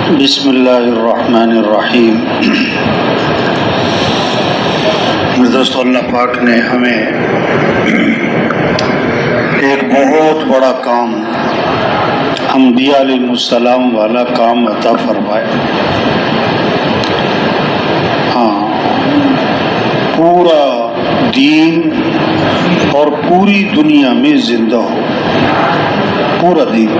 بسم اللہ الرحمن الرحیم۔ دوستو، اللہ پاک نے ہمیں ایک بہت بڑا کام، انبیاء علیہ السلام والا کام عطا فرمائے۔ پورا دین اور پوری دنیا میں زندہ ہو، پورا دین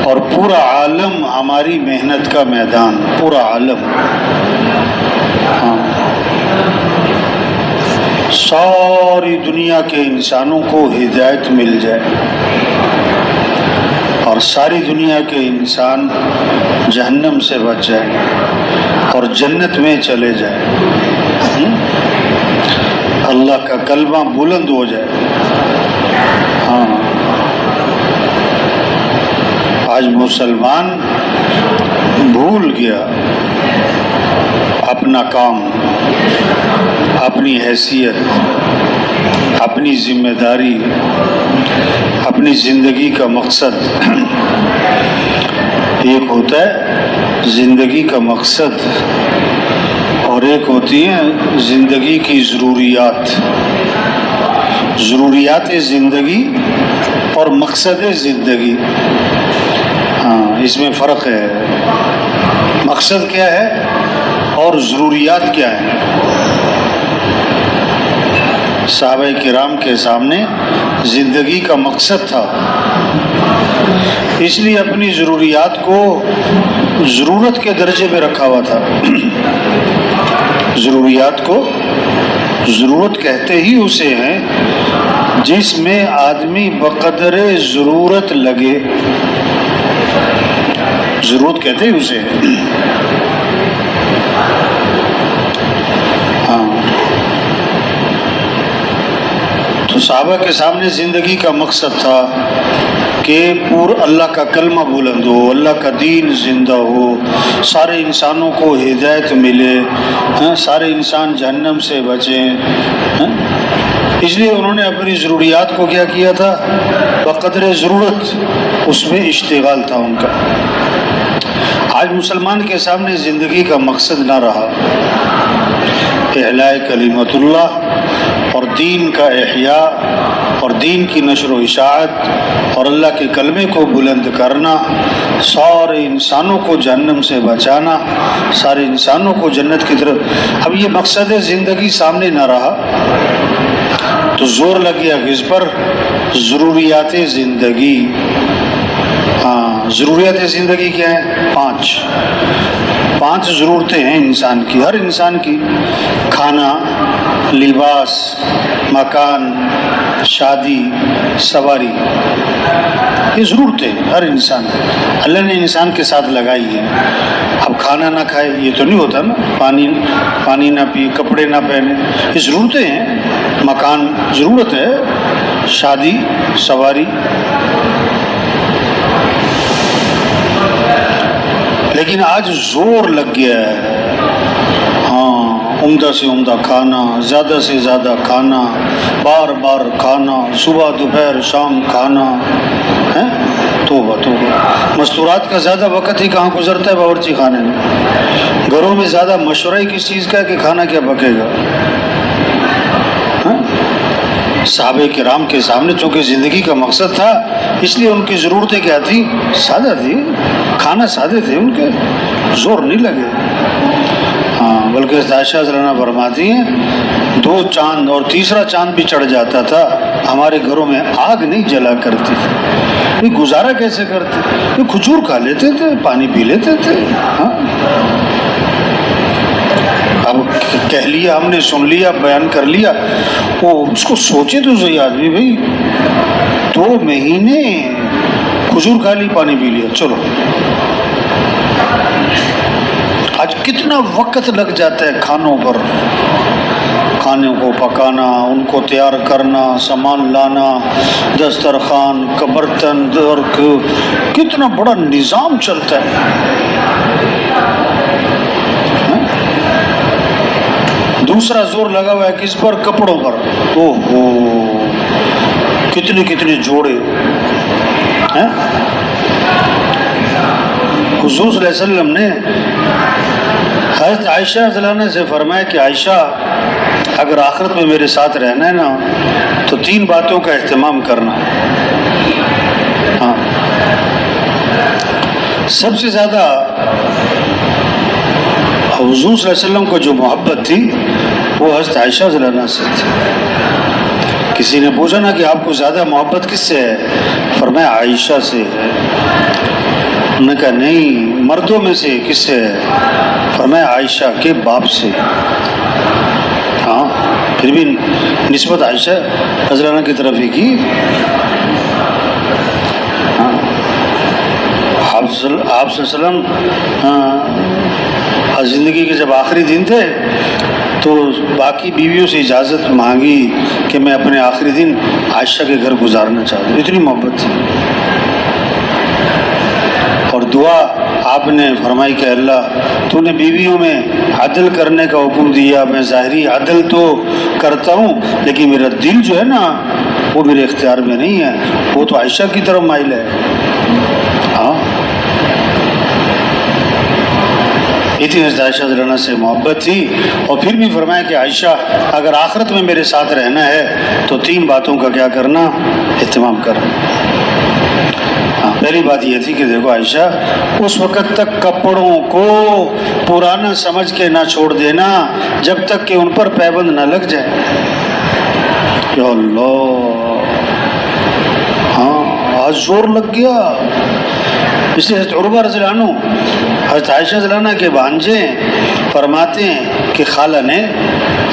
اور پورا عالم ہماری محنت کا میدان، پورا عالم، ساری دنیا کے انسانوں کو ہدایت مل جائے اور ساری دنیا کے انسان جہنم سے بچ جائیں اور جنت میں چلے جائیں، اللہ کا کلمہ بلند ہو جائے۔ آج مسلمان بھول گیا اپنا کام، اپنی حیثیت، اپنی ذمہ داری، اپنی زندگی کا مقصد۔ ایک ہوتا ہے زندگی کا مقصد اور ایک ہوتی ہے زندگی کی ضروریات۔ ضروریات زندگی اور مقصد زندگی، اس میں فرق ہے۔ مقصد کیا ہے اور ضروریات کیا ہے؟ صحابہ کرام کے سامنے زندگی کا مقصد تھا، اس لیے اپنی ضروریات کو ضرورت کے درجے میں رکھا ہوا تھا۔ ضروریات کو ضرورت کہتے ہی اسے ہیں جس میں آدمی بقدر ضرورت لگے، ضرورت کہتے ہی اسے ہیں۔ تو صحابہ کے سامنے زندگی کا مقصد تھا کہ اللہ کا کلمہ بلند ہو، اللہ کا دین زندہ ہو، سارے انسانوں کو ہدایت ملے، سارے انسان جہنم سے بچیں۔ اس لیے انہوں نے اپنی ضروریات کو کیا کیا تھا؟ بقدر ضرورت اس میں اشتغال تھا ان کا۔ آج مسلمان کے سامنے زندگی کا مقصد نہ رہا اعلاء کلمت اللہ اور دین کا احیاء اور دین کی نشر و اشاعت اور اللہ کے کلمے کو بلند کرنا، سارے انسانوں کو جہنم سے بچانا، سارے انسانوں کو جنت کی طرف۔ اب یہ مقصد زندگی سامنے نہ رہا تو زور لگ گیا کس پر؟ ضروریات زندگی۔ ضروریات زندگی کیا ہیں؟ پانچ ضرورتیں ہیں انسان کی، ہر انسان کی۔ کھانا، لباس، مکان، شادی، سواری، یہ ضرورتیں ہر انسان، اللہ نے انسان کے ساتھ لگائی ہیں۔ اب کھانا نہ کھائے یہ تو نہیں ہوتا نا، پانی نہ پیے، کپڑے نہ پہنے، یہ ضرورتیں ہیں۔ مکان ضرورت ہے، شادی، سواری۔ لیکن آج زور لگ گیا ہے، عمدہ سے عمدہ کھانا، زیادہ سے زیادہ کھانا، بار بار کھانا، صبح دوپہر شام کھانا۔ توبہ توبہ، مستورات کا زیادہ وقت ہی کہاں گزرتا ہے؟ باورچی خانے میں۔ گھروں میں زیادہ مشورہ ہی کس چیز کا ہے کہ کھانا کیا پکے گا۔ صحابہ کرام کے سامنے چونکہ زندگی کا مقصد تھا، اس لیے ان کی ضرورتیں کیا تھی؟ سادہ تھی، کھانا سادے تھے ان کے، زور نہیں لگے۔ بلکہ عائشہ رضی اللہ عنہا فرماتی ہیں 2 چاند اور تیسرا چاند بھی چڑھ جاتا تھا، ہمارے گھروں میں آگ نہیں جلا کرتی تھی۔ یہ گزارا کیسے کرتے؟ یہ کھجور کھا لیتے تھے، پانی پی لیتے تھے۔ اب کہہ لیا ہم نے، سن لیا، بیان کر لیا، وہ اس کو سوچے تو صحیح آدمی، بھائی 2 مہینے کھجور کھا لی، پانی پی لیا، چلو۔ آج کتنا وقت لگ جاتا ہے کھانوں پر، کھانوں کو پکانا، ان کو تیار کرنا، سامان لانا، دسترخوان، برتن، اور کتنا بڑا نظام چلتا ہے۔ دوسرا زور لگا ہوا ہے کس پر؟ کپڑوں پر۔ کتنے جوڑے ہیں، حضور صلی اللہ علیہ وسلم نے حضرت عائشہ رضی اللہ عنہا سے فرمایا کہ عائشہ اگر آخرت میں میرے ساتھ رہنا ہے نا تو 3 باتوں کا اہتمام کرنا. ہاں سب سے زیادہ حضور صلی اللہ علیہ وسلم کو جو محبت تھی وہ حضرت عائشہ رضی اللہ عنہا سے تھی. کسی نے پوچھا نا کہ آپ کو زیادہ محبت کس سے ہے؟ فرمایا عائشہ سے ہے. انہوں نے کہا نہیں مردوں میں سے کس سے ہے؟ فرمایا عائشہ کے باپ سے. ہاں پھر بھی نسبت عائشہ رضی اللہ عنہا کی طرف ہی کی. ہاں آپ صلی اللہ علیہ وسلم زندگی کے جب آخری دن تھے تو باقی بیویوں سے اجازت مانگی کہ میں اپنے آخری دن عائشہ کے گھر گزارنا چاہتا ہوں. اتنی محبت تھی. اور دعا آپ نے فرمائی کہ اللہ تو نے بیویوں میں عدل کرنے کا حکم دیا. میں ظاہری عدل تو کرتا ہوں لیکن میرا دل جو ہے نا وہ میرے اختیار میں نہیں ہے, وہ تو عائشہ کی طرف مائل ہے. ہاں اتنی عائشہ رضی اللہ عنہا سے محبت تھی. اور پھر بھی فرمایا کہ عائشہ اگر آخرت میں میرے ساتھ رہنا ہے تو 3 باتوں کا کیا کرنا؟ اہتمام کرنا. ہاں پہلی بات یہ تھی کہ دیکھو عائشہ اس وقت تک کپڑوں کو پرانا سمجھ کے نہ چھوڑ دینا جب تک کہ ان پر پابند نہ لگ جائے. یا اللہ ہاں آج زور لگ گیا. اس لیے حضرت عروہ رضی اللہ عنہ حضرت عائشہ رضی اللہ عنہا کے بھانجے فرماتے ہیں کہ خالہ نے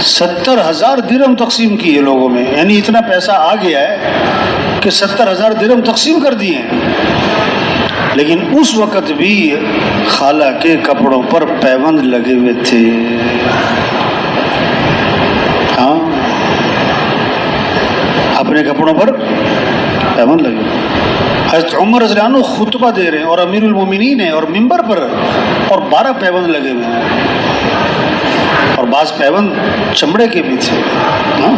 70,000 درہم تقسیم کیے لوگوں میں. یعنی اتنا پیسہ آ گیا ہے کہ 70,000 درہم تقسیم کر دیے ہیں. لیکن اس وقت بھی خالہ کے کپڑوں پر پابند لگے ہوئے تھے. ہاں اپنے کپڑوں پر پابند لگے. حضرت عمر رضی اللہ عنہ خطبہ دے رہے ہیں اور امیر المومنین ہیں اور ممبر پر اور 12 پابند لگے ہوئے ہیں اور بعض پابند چمڑے کے بھی تھے. ہاں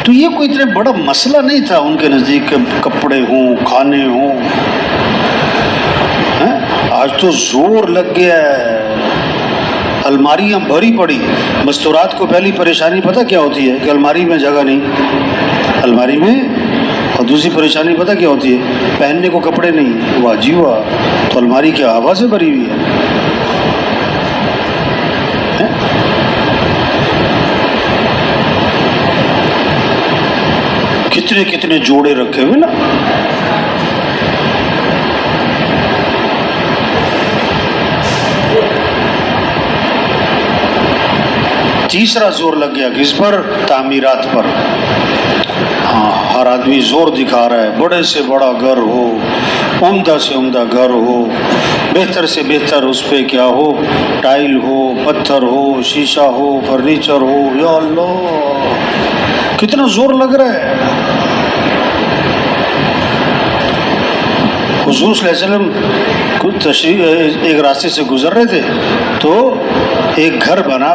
تو یہ کوئی اتنا بڑا مسئلہ نہیں تھا ان کے نزدیک کہ کپڑے ہوں کھانے ہوں. آج تو زور لگ گیا ہے. الماریاں بھری پڑی. مستورات کو پہلی پریشانی پتہ کیا ہوتی ہے کہ الماری میں جگہ نہیں الماری میں. اور دوسری پریشانی پتہ کیا ہوتی ہے؟ پہننے کو کپڑے نہیں. واہ جی واہ تو الماری کیا ہوا سے بھری ہوئی ہے. کتنے کتنے جوڑے رکھے ہوئے نا. تیسرا زور لگ گیا کس پر؟ تعمیرات پر. ہاں ہر آدمی زور دکھا رہا ہے بڑے سے بڑا گھر ہو, عمدہ سے عمدہ گھر ہو, بہتر سے بہتر اس پہ کیا ہو, ٹائل ہو, پتھر ہو, شیشہ ہو, فرنیچر ہو. یا اللہ کتنا زور لگ رہا ہے. حضور صلی اللہ علیہ وسلم کچھ تشریف ایک راستے سے گزر رہے تھے تو ایک گھر بنا,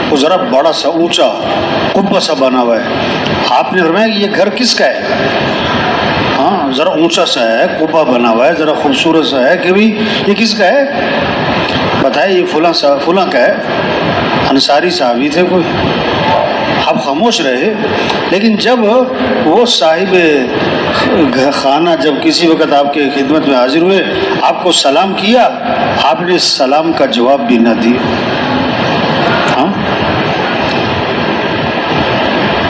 وہ ذرا بڑا سا اونچا قبہ سا بنا ہوا ہے. آپ نے فرمایا کہ یہ گھر کس کا ہے؟ ہاں ذرا اونچا سا ہے, قبہ بنا ہوا ہے, ذرا خوبصورت سا ہے کہ بھی یہ کس کا ہے؟ بتائے یہ فلاں کا ہے. انصاری صحابی تھے کوئی. آپ خاموش رہے. لیکن جب وہ صاحب خانہ جب کسی وقت آپ کے خدمت میں حاضر ہوئے, آپ کو سلام کیا, آپ نے سلام کا جواب بھی نہ دیا. ہاں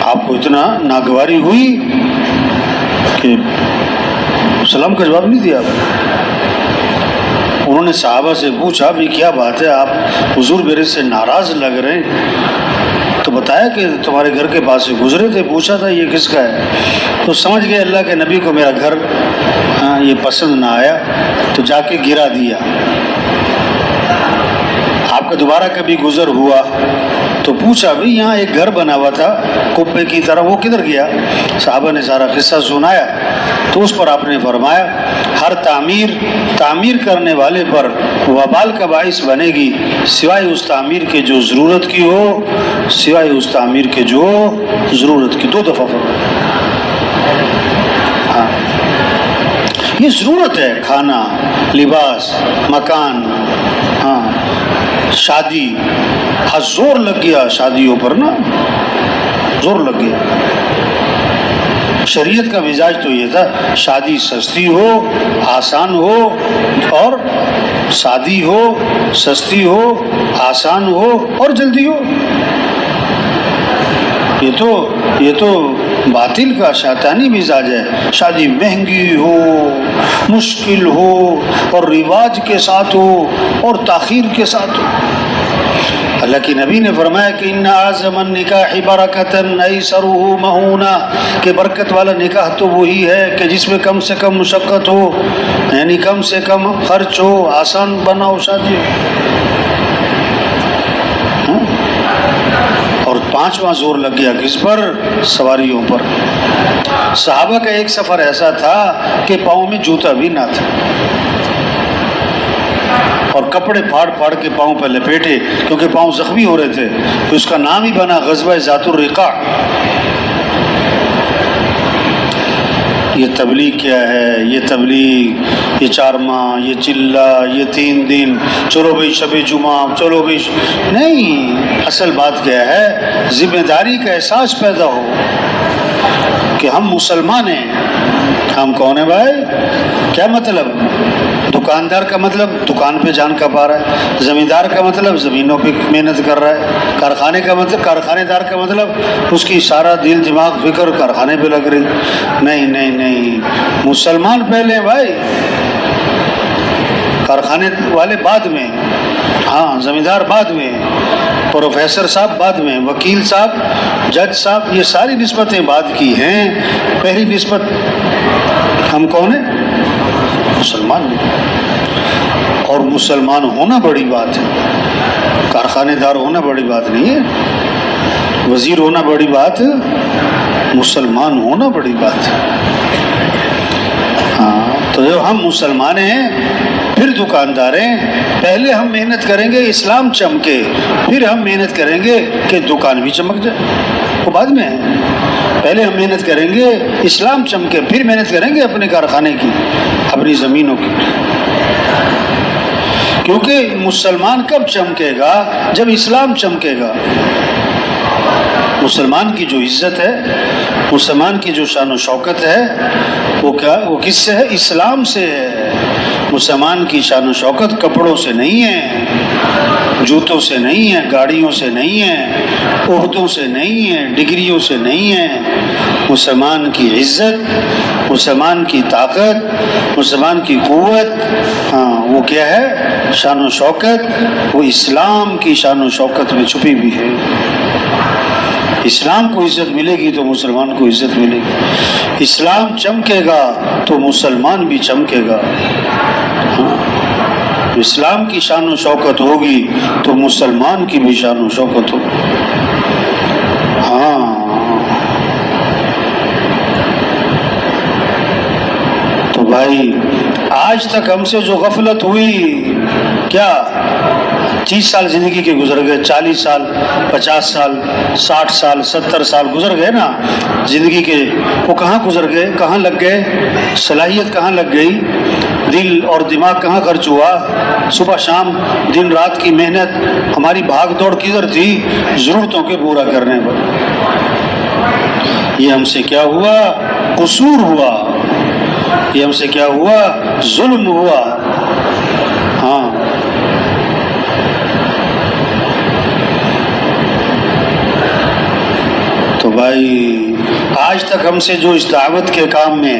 آپ کو اتنا ناگواری ہوئی کہ سلام کا جواب نہیں دیا. انہوں نے صحابہ سے پوچھا بھی کیا بات ہے, آپ حضور میرے سے ناراض لگ رہے ہیں. تو بتایا کہ تمہارے گھر کے پاس سے گزرے تھے, پوچھا تھا یہ کس کا ہے. تو سمجھ گئے اللہ کے نبی کو میرا گھر یہ پسند نہ آیا تو جا کے گرا دیا. آپ کا دوبارہ کبھی گزر ہوا تو پوچھا بھی یہاں ایک گھر بنا ہوا تھا قبے کی طرح, وہ کدھر گیا؟ صحابہ نے سارا قصہ سنایا تو اس پر آپ نے فرمایا ہر تعمیر کرنے والے پر وبال کا باعث بنے گی سوائے اس تعمیر کے جو ضرورت کی ہو, سوائے اس تعمیر کے جو ضرورت کی. 2 دفعہ فرمایا. ہاں یہ ضرورت ہے، کھانا، لباس، مکان، ہاں شادی. زور لگ گیا شادیوں پر نا، زور لگ گیا. شریعت کا مزاج تو یہ تھا شادی سستی ہو، آسان ہو، اور شادی ہو سستی ہو، آسان ہو اور جلدی ہو. یہ تو باطل کا شیطانی مزاج ہے. شادی مہنگی ہو، مشکل ہو، اور رواج کے ساتھ ہو، اور تاخیر کے ساتھ ہو. اللہ کی نبی نے فرمایا کہ ان اعظم النکاح برکۃ ایسرہ مہونہ، کہ برکت والا نکاح تو وہی ہے کہ جس میں کم سے کم مشقت ہو، یعنی کم سے کم خرچ ہو، آسان بنا ہو شادی. اور پانچواں زور لگ گیا کس پر؟ سواریوں پر. صحابہ کا ایک سفر ایسا تھا کہ پاؤں میں جوتا بھی نہ تھا، اور کپڑے پھاڑ پھاڑ کے پاؤں پہ لپیٹے کیونکہ پاؤں زخمی ہو رہے تھے. تو اس کا نام ہی بنا غزوہ ذات الرقاع. یہ تبلیغ کیا ہے؟ یہ تبلیغ، یہ 4 ماہ، یہ چلہ، یہ 3 دن، چلو بھائی شب جمعہ، چلو بھائی نہیں. اصل بات کیا ہے؟ ذمہ داری کا احساس پیدا ہو کہ ہم مسلمان ہیں. ہم کون ہیں بھائی؟ کیا مطلب؟ دکاندار کا مطلب دکان پہ جان کما رہا ہے، زمیندار کا مطلب زمینوں پہ محنت کر رہا ہے، کارخانے کا مطلب کارخانے دار کا مطلب اس کی سارا دل دماغ فکر کارخانے پہ لگ رہی. نہیں نہیں نہیں، مسلمان پہلے بھائی، کارخانے والے بعد میں، ہاں زمیندار بعد میں، پروفیسر صاحب بعد میں، وکیل صاحب، جج صاحب، یہ ساری نسبتیں بعد کی ہیں. پہلی نسبت ہم کون ہیں؟ مسلمان ہیں. اور مسلمان ہونا بڑی بات ہے، کارخانے دار ہونا بڑی بات نہیں ہے، وزیر ہونا بڑی بات، مسلمان ہونا بڑی بات ہے. ہاں تو جب ہم مسلمان ہیں پھر دکاندار ہیں. پہلے ہم محنت کریں گے اسلام چمکے، پھر ہم محنت کریں گے کہ دکان بھی چمک جائے. وہ بعد میں ہے. پہلے ہم محنت کریں گے اسلام چمکے، پھر محنت کریں گے اپنے کارخانے کی، اپنی زمینوں کی. کیونکہ مسلمان کب چمکے گا؟ جب اسلام چمکے گا. مسلمان کی جو عزت ہے، مسلمان کی جو شان و شوکت ہے، وہ کس سے ہے؟ اسلام سے ہے. مسلمان کی شان و شوکت کپڑوں سے نہیں ہے، جوتوں سے نہیں ہے، گاڑیوں سے نہیں ہے، عہدوں سے نہیں ہے، ڈگریوں سے نہیں ہے. مسلمان کی عزت، مسلمان کی طاقت، مسلمان کی قوت، ہاں وہ کیا ہے؟ شان و شوکت. وہ اسلام کی شان و شوکت میں چھپی ہوئی ہے. اسلام کو عزت ملے گی تو مسلمان کو عزت ملے گی. اسلام چمکے گا تو مسلمان بھی چمکے گا. اسلام کی شان و شوکت ہوگی تو مسلمان کی بھی شان و شوکت ہوگی. ہاں تو بھائی آج تک ہم سے جو غفلت ہوئی، کیا 30 سال زندگی کے گزر گئے، 40 سال، 50 سال، 60 سال، 70 سال گزر گئے نا زندگی کے. وہ کہاں گزر گئے؟ کہاں لگ گئے؟ صلاحیت کہاں لگ گئی؟ دل اور دماغ کہاں خرچ ہوا؟ صبح شام دن رات کی محنت، ہماری بھاگ دوڑ کدھر تھی؟ ضرورتوں کے پورا کرنے پر. یہ ہم سے کیا ہوا؟ قصور ہوا. یہ ہم سے کیا ہوا؟ ظلم ہوا. ہاں تو بھائی آج تک ہم سے جو اس دعوت کے کام میں،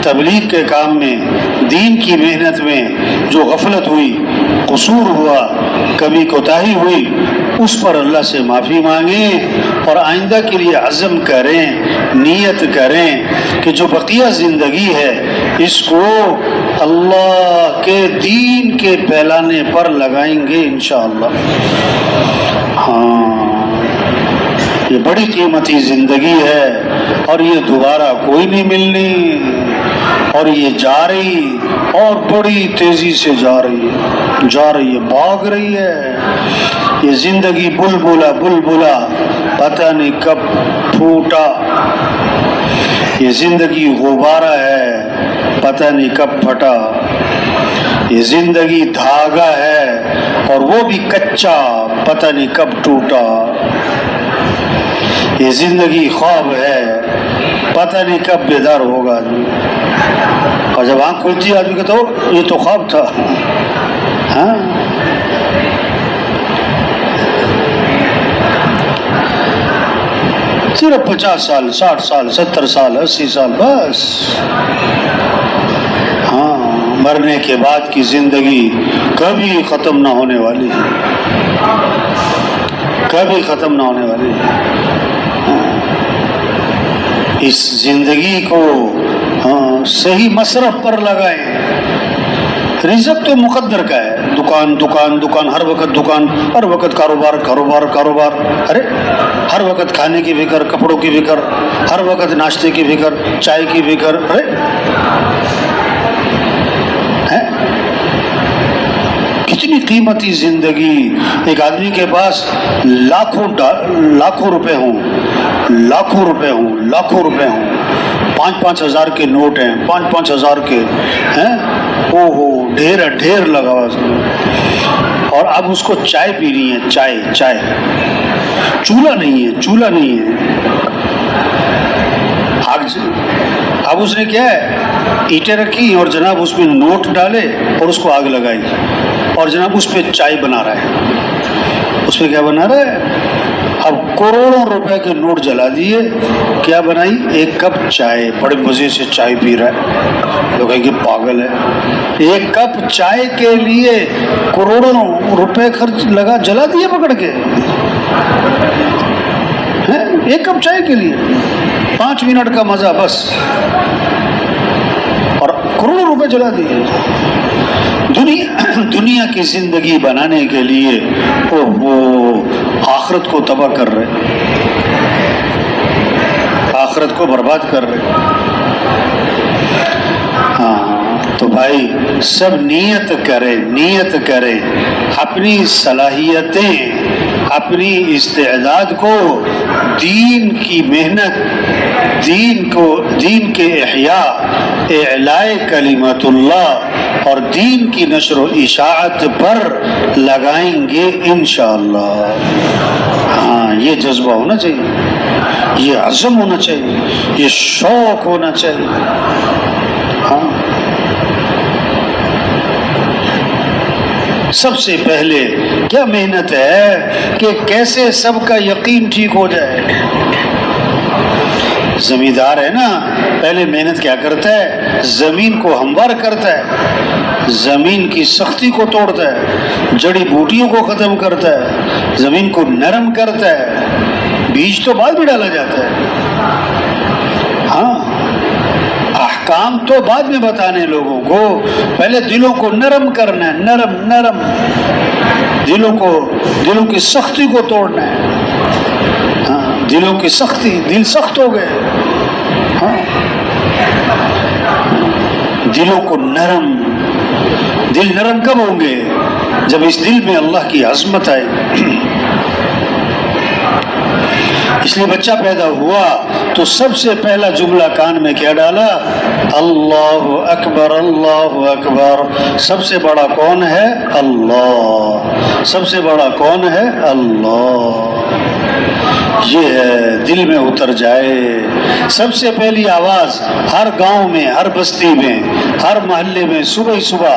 تبلیغ کے کام میں، دین کی محنت میں جو غفلت ہوئی، قصور ہوا، کبھی کوتاہی ہوئی، اس پر اللہ سے معافی مانگیں اور آئندہ کے لیے عزم کریں، نیت کریں کہ جو بقیہ زندگی ہے اس کو اللہ کے دین کے پھیلانے پر لگائیں گے انشاءاللہ. ہاں یہ بڑی قیمتی زندگی ہے اور یہ دوبارہ کوئی نہیں ملنی، اور یہ جا رہی اور بڑی تیزی سے جا رہی ہے، بھاگ رہی ہے. یہ زندگی بلبلا پتہ نہیں کب پھوٹا. یہ زندگی غبارہ ہے، پتہ نہیں کب پھٹا. یہ زندگی دھاگا ہے اور وہ بھی کچا, پتہ نہیں کب ٹوٹا. یہ زندگی خواب ہے, پتہ نہیں کب بیدار ہوگا آدمی. اور جب آنکھ کھلتی ہے آدمی کہتا ہو یہ تو خواب تھا. ہاں, صرف 50 سال 60 سال 70 سال 80 سال بس. ہاں, مرنے کے بعد کی زندگی کبھی ختم نہ ہونے والی ہے, کبھی ختم نہ ہونے والی ہے. اس زندگی کو صحیح مصرف پر لگائیں. رزق تو مقدر کا ہے, دکان دکان دکان, ہر وقت دکان, ہر وقت کاروبار کاروبار کاروبار. ارے ہر وقت کھانے کی فکر, کپڑوں کی فکر, ہر وقت ناشتے کی فکر, چائے کی فکر. ارے کتنی قیمتی زندگی. ایک آدمی کے پاس لاکھوں روپے ہوں, لاکھوں روپے ہوں, لاکھوں روپے ہوں, 5-5 ہزار کے نوٹ ہیں, 5-5 ہزار کے ہیں, او ہو ڈھیر لگا ہوا اس میں. اور اب اس کو چائے پینی ہے, چائے, چولہا نہیں ہے. اب اس نے کیا ہے, اینٹیں رکھی اور جناب اس میں نوٹ ڈالے اور اس کو آگ لگائی اور جناب اس پہ چائے بنا رہا ہے. اس پہ کیا بنا رہا ہے, اب کروڑوں روپے کے نوٹ جلا دیے. کیا بنائی, ایک کپ چائے. بڑے مزے سے چائے پی رہا ہے. لوگ کہیں کہ پاگل ہے, ایک کپ چائے کے لیے کروڑوں روپے خرچ لگا, جلا دیے پکڑ کے. ایک کپ چائے کے لیے 5 منٹ کا مزہ بس, اور کروڑوں روپے جلا دیے. دنیا کی زندگی بنانے کے لیے وہ آخرت کو تباہ کر رہے, آخرت کو برباد کر رہے. ہاں تو بھائی سب نیت کرے اپنی صلاحیتیں, اپنی استعداد کو دین کی محنت, دین کے اعلاء کلمت اللہ اور دین کی نشر و اشاعت پر لگائیں گے انشاءاللہ. ہاں, یہ جذبہ ہونا چاہیے, یہ عزم ہونا چاہیے, یہ شوق ہونا چاہیے. ہاں, سب سے پہلے کیا محنت ہے کہ کیسے سب کا یقین ٹھیک ہو جائے. زمیندار ہے نا, پہلے محنت کیا کرتا ہے, زمین کو ہموار کرتا ہے, زمین کی سختی کو توڑتا ہے, جڑی بوٹیوں کو ختم کرتا ہے, زمین کو نرم کرتا ہے. بیج تو بعد میں ڈالا جاتا ہے. ہاں, احکام تو بعد میں بتانے لوگوں کو, پہلے دلوں کو نرم کرنا ہے, نرم دلوں کی سختی کو توڑنا ہے. ہاں, دلوں کی سختی, دل سخت ہو گئے. ہاں, دلوں کو دل نرم کب ہوں گے, جب اس دل میں اللہ کی عظمت آئے. اس لیے بچہ پیدا ہوا تو سب سے پہلا جملہ کان میں کیا ڈالا, اللہ اکبر اللہ اکبر. سب سے بڑا کون ہے, اللہ. سب سے بڑا کون ہے, اللہ. یہ ہے, دل میں اتر جائے. سب سے پہلی آواز ہر گاؤں میں, ہر بستی میں, ہر محلے میں صبح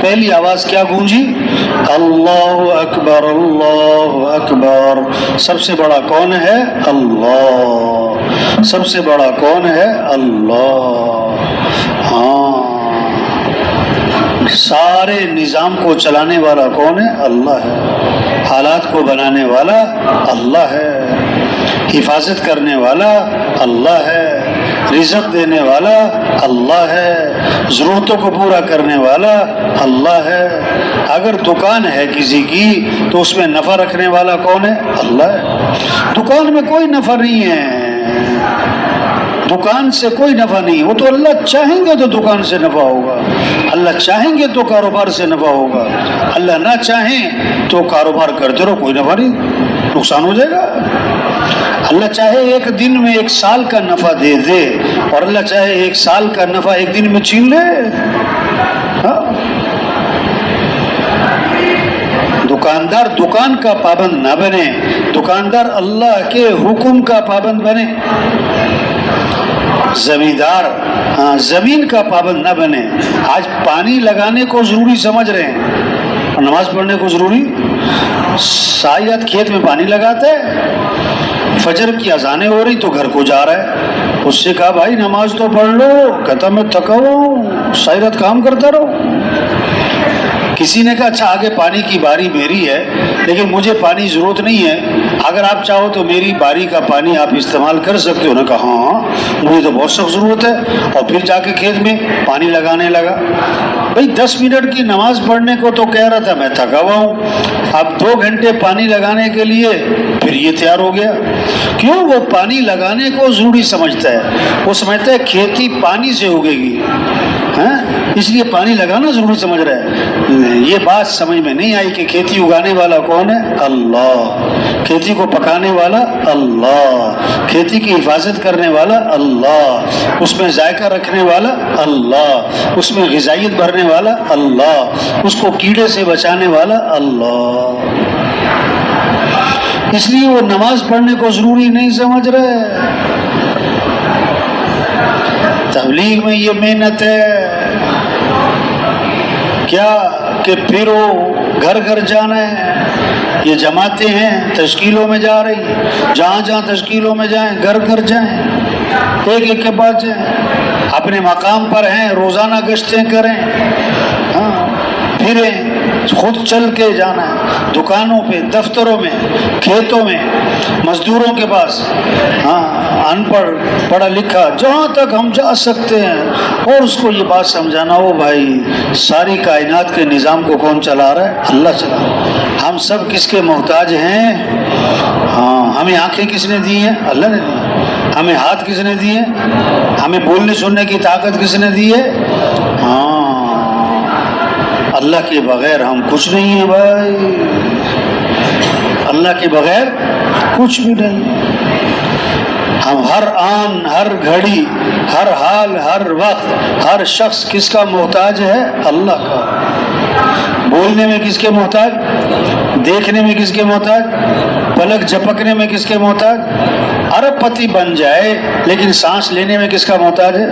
پہلی آواز کیا گونجی, اللہ اکبر اللہ اکبر. سب سے بڑا کون ہے, اللہ. سب سے بڑا کون ہے, اللہ. ہاں, سارے نظام کو چلانے والا کون ہے, اللہ ہے. حالات کو بنانے والا اللہ ہے. حفاظت کرنے والا اللہ ہے. رزق دینے والا اللہ ہے. ضرورتوں کو پورا کرنے والا اللہ ہے. اگر دکان ہے کسی کی تو اس میں نفع رکھنے والا کون ہے, اللہ ہے. دکان میں کوئی نفع نہیں ہے, دکان سے کوئی نفع نہیں. وہ تو اللہ چاہیں گے تو دکان سے نفع ہوگا, اللہ چاہیں گے تو کاروبار سے نفع ہوگا, اللہ نہ چاہیں تو کاروبار کرتے رہو, کوئی نفع نہیں, نقصان ہو جائے گا. اللہ چاہے ایک دن میں 1 سال کا نفع دے دے، اور اللہ چاہے 1 سال کا نفع 1 دن میں چھین لے۔ ہاں؟ دکاندار دکان کا پابند نہ بنے، دکاندار اللہ کے حکم کا پابند بنے۔ زمیندار زمین کا پابند نہ بنے۔ آج پانی لگانے کو ضروری سمجھ رہے ہیں اور نماز پڑھنے کو ضروری۔ شاید کھیت میں پانی لگاتا ہے، فجر کی اذانیں ہو رہی تو گھر کو جا رہا ہے، اس سے کہا بھائی نماز تو پڑھ لو، کہتا میں تھکا ہوں، شاید کام کرتا رہو۔ کسی نے کہا اچھا آگے پانی کی باری میری ہے لیکن مجھے پانی ضرورت نہیں ہے، اگر آپ چاہو تو میری باری کا پانی آپ استعمال کر سکتے ہو۔ نے کہا ہاں مجھے تو بہت سخت ضرورت ہے، اور پھر جا کے کھیت میں پانی لگانے لگا۔ بھائی 10 منٹ کی نماز پڑھنے کو تو کہہ رہا تھا میں تھکا ہوا ہوں، اب 2 گھنٹے پانی لگانے کے لیے پھر یہ تیار ہو گیا۔ کیوں؟ وہ پانی لگانے کو ضروری سمجھتا ہے، وہ سمجھتا ہے کھیتی پانی سے اگے گی، اس لیے پانی لگانا ضروری سمجھ رہا ہے۔ یہ بات سمجھ میں نہیں آئی کہ کھیتی اگانے والا کون ہے؟ اللہ۔ کھیتی کو پکانے والا اللہ، کھیتی کی حفاظت کرنے والا اللہ، اس میں ذائقہ رکھنے والا اللہ، اس میں غذائیت بھرنے والا اللہ، اس کو کیڑے سے بچانے والا اللہ۔ اس لیے وہ نماز پڑھنے کو ضروری نہیں سمجھ رہے۔ تبلیغ میں یہ محنت ہے کیا کہ پھر وہ گھر گھر جانا ہے، یہ جماعتیں ہیں تشکیلوں میں جا رہی، جہاں جہاں تشکیلوں میں جائیں گھر گھر جائیں، ایک ایک کے پاس جائیں، اپنے مقام پر ہیں روزانہ گشتیں کریں، پھریں، خود چل کے جانا ہے، دکانوں پہ، دفتروں میں، کھیتوں میں، مزدوروں کے پاس، ان پڑھ پڑھا لکھا جہاں تک ہم جا سکتے ہیں، اور اس کو یہ بات سمجھانا ہو بھائی ساری کائنات کے نظام کو کون چلا رہا ہے؟ اللہ چلا رہا ہے۔ ہم سب کس کے محتاج ہیں؟ ہمیں آنکھیں کس نے دی ہیں؟ اللہ نے دی۔ ہمیں ہاتھ کس نے دیے؟ ہمیں بولنے سننے کی طاقت کس نے دی ہے؟ اللہ کے بغیر ہم کچھ نہیں ہیں بھائی، اللہ کے بغیر کچھ بھی نہیں۔ ہم ہر آن، ہر گھڑی، ہر حال، ہر وقت، ہر شخص کس کا محتاج ہے؟ اللہ کا۔ بولنے میں کس کے محتاج؟ دیکھنے میں کس کے محتاج؟ پلک جھپکنے میں کس کے محتاج؟ ارب پتی بن جائے لیکن سانس لینے میں کس کا محتاج ہے؟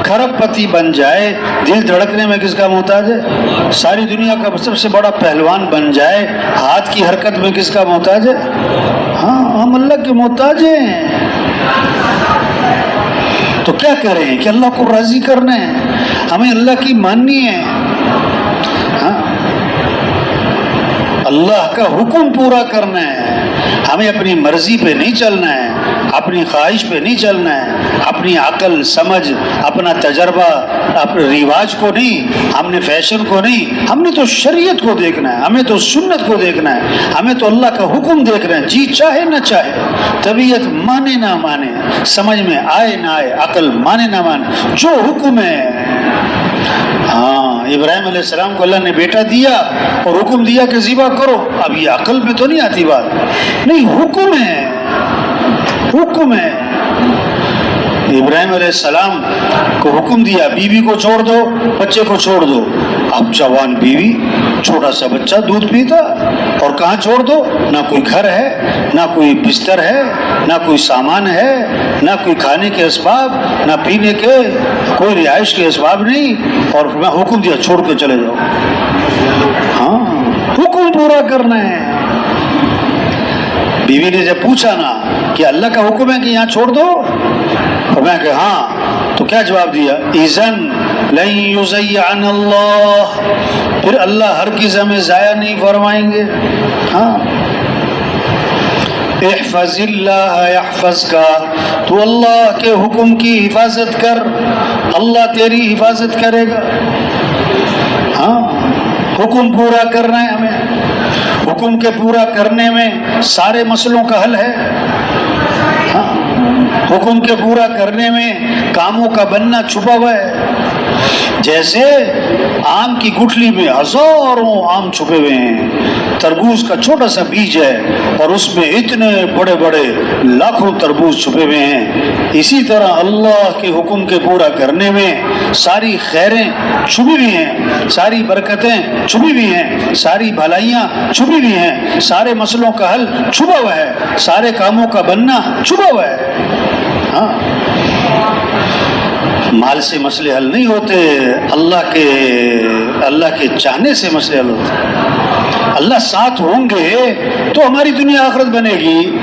کھرب پتی بن جائے دل دھڑکنے میں کس کا محتاج ہے؟ ساری دنیا کا سب سے بڑا پہلوان بن جائے ہاتھ کی حرکت میں کس کا محتاج ہے؟ ہم اللہ کے محتاج ہیں۔ تو کیا کریں کہ اللہ کو راضی کرنا ہے، ہمیں اللہ کی ماننی ہے، اللہ کا حکم پورا کرنا ہے، ہمیں اپنی مرضی پہ نہیں چلنا ہے، اپنی خواہش پہ نہیں چلنا ہے، اپنی عقل سمجھ، اپنا تجربہ، اپنے رواج کو نہیں، ہم نے فیشن کو نہیں، ہم نے تو شریعت کو دیکھنا ہے، ہمیں تو سنت کو دیکھنا ہے، ہمیں تو اللہ کا حکم دیکھنا ہے، جی چاہے نہ چاہے، طبیعت مانے نہ مانے، سمجھ میں آئے نہ آئے، عقل مانے نہ مانے، جو حکم ہے۔ ابراہیم علیہ السلام کو اللہ نے بیٹا دیا اور حکم دیا کہ ذبح کرو، اب یہ عقل میں تو نہیں آتی بات، نہیں حکم ہے، حکم ہے۔ ابراہیم علیہ السلام کو حکم دیا بیوی کو چھوڑ دو، بچے کو چھوڑ دو، اب جوان بیوی، چھوٹا سا بچہ دودھ پیتا، اور کہاں چھوڑ دو؟ نہ کوئی گھر ہے، نہ کوئی بستر ہے، نہ کوئی سامان ہے، نہ کوئی کھانے کے اسباب، نہ پینے کے کوئی رہائش کے اسباب نہیں، اور میں حکم دیا چھوڑ کے چلے جاؤ۔ حکم پورا کرنا ہے۔ بیوی نے جب پوچھا نا کہ اللہ کا حکم ہے کہ یہاں چھوڑ دو، تو میں کہ ہاں، تو کیا جواب دیا؟ اذن لن یضیعن اللہ، پھر اللہ ہرگز ہمیں ضائع نہیں فرمائیں گے۔ احفظ اللہ یحفظک، تو اللہ کے حکم کی حفاظت کر، اللہ تیری حفاظت کرے گا۔ حکم پورا کرنا ہے ہمیں، حکم کے پورا کرنے میں سارے مسئلوں کا حل ہے۔ حکم کے پورا کرنے میں کاموں کا بننا چھپا ہوا ہے۔ جیسے آم کی گٹھلی میں ہزاروں آم چھپے ہوئے ہیں، تربوز کا چھوٹا سا بیج ہے اور اس میں اتنے بڑے بڑے لاکھوں تربوز چھپے ہوئے ہیں، اسی طرح اللہ کے حکم کے پورا کرنے میں ساری خیریں چھپی ہوئی ہیں، ساری برکتیں چھپی ہوئی ہیں، ساری بھلائیاں چھپی ہوئی ہیں، سارے مسئلوں کا حل چھپا ہوا ہے، سارے کاموں کا بننا چھپا ہوا ہے۔ ہاں، مال سے مسئلے حل نہیں ہوتے، اللہ کے چاہنے سے مسئلے حل ہوتے ہیں۔ اللہ ساتھ ہوں گے تو ہماری دنیا آخرت بنے گی۔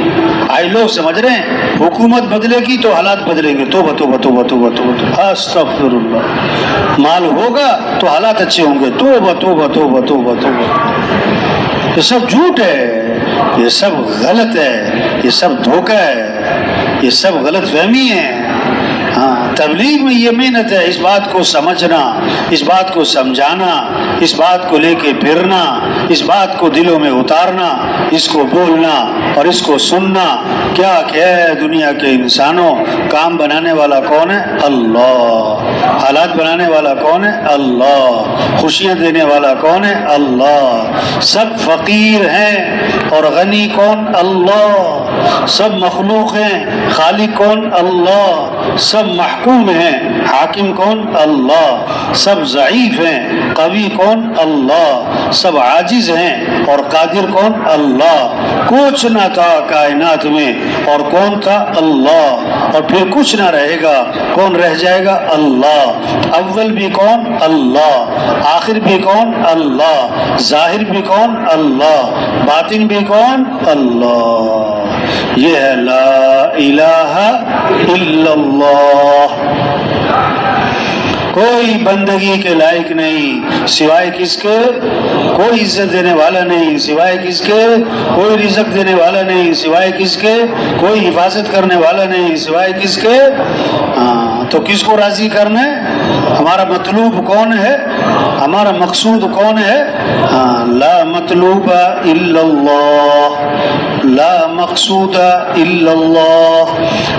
آئے لوگ سمجھ رہے ہیں حکومت بدلے گی تو حالات بدلیں گے، توبہ توبہ توبہ توبہ توبہ، استغفر اللہ۔ مال ہوگا تو حالات اچھے ہوں گے، توبہ توبہ توبہ توبہ توبہ۔ یہ سب جھوٹ ہے، یہ سب غلط ہے، یہ سب دھوکہ ہے، یہ سب غلط فہمی ہے۔ ہاں، تبلیغ میں یہ محنت ہے، اس بات کو سمجھنا، اس بات کو سمجھانا، اس بات کو لے کے پھرنا، اس بات کو دلوں میں اتارنا، اس کو بولنا اور اس کو سننا۔ کیا ہے دنیا کے انسانوں، کام بنانے والا کون ہے؟ اللہ۔ حالات بنانے والا کون ہے؟ اللہ۔ خوشیاں دینے والا کون ہے؟ اللہ۔ سب فقیر ہیں اور غنی کون؟ اللہ۔ سب مخلوق ہیں، خالق کون؟ اللہ۔ سب محکوم ہیں، حاکم کون؟ اللہ۔ سب ضعیف ہیں، قوی کون؟ اللہ۔ سب عاجز ہیں اور قادر کون؟ اللہ۔ کچھ نہ تھا کائنات میں اور کون تھا؟ اللہ۔ اور پھر کچھ نہ رہے گا، کون رہ جائے گا؟ اللہ۔ اول بھی کون؟ اللہ۔ آخر بھی کون؟ اللہ۔ ظاہر بھی کون؟ اللہ۔ باطن بھی کون؟ اللہ۔ یہ ہے لا الہ الا اللہ۔ کوئی بندگی کے لائق نہیں سوائے کس کے؟ کوئی عزت دینے والا نہیں سوائے کس کے؟ کوئی رزق دینے والا نہیں سوائے کس کے؟ کوئی حفاظت کرنے والا نہیں سوائے کس کے؟ ہاں، تو کس کو راضی کرنا ہے؟ ہمارا مطلوب کون ہے؟ ہمارا مقصود کون ہے؟ ہاں، لا مطلوب الا اللہ، لا مقصود الا اللہ،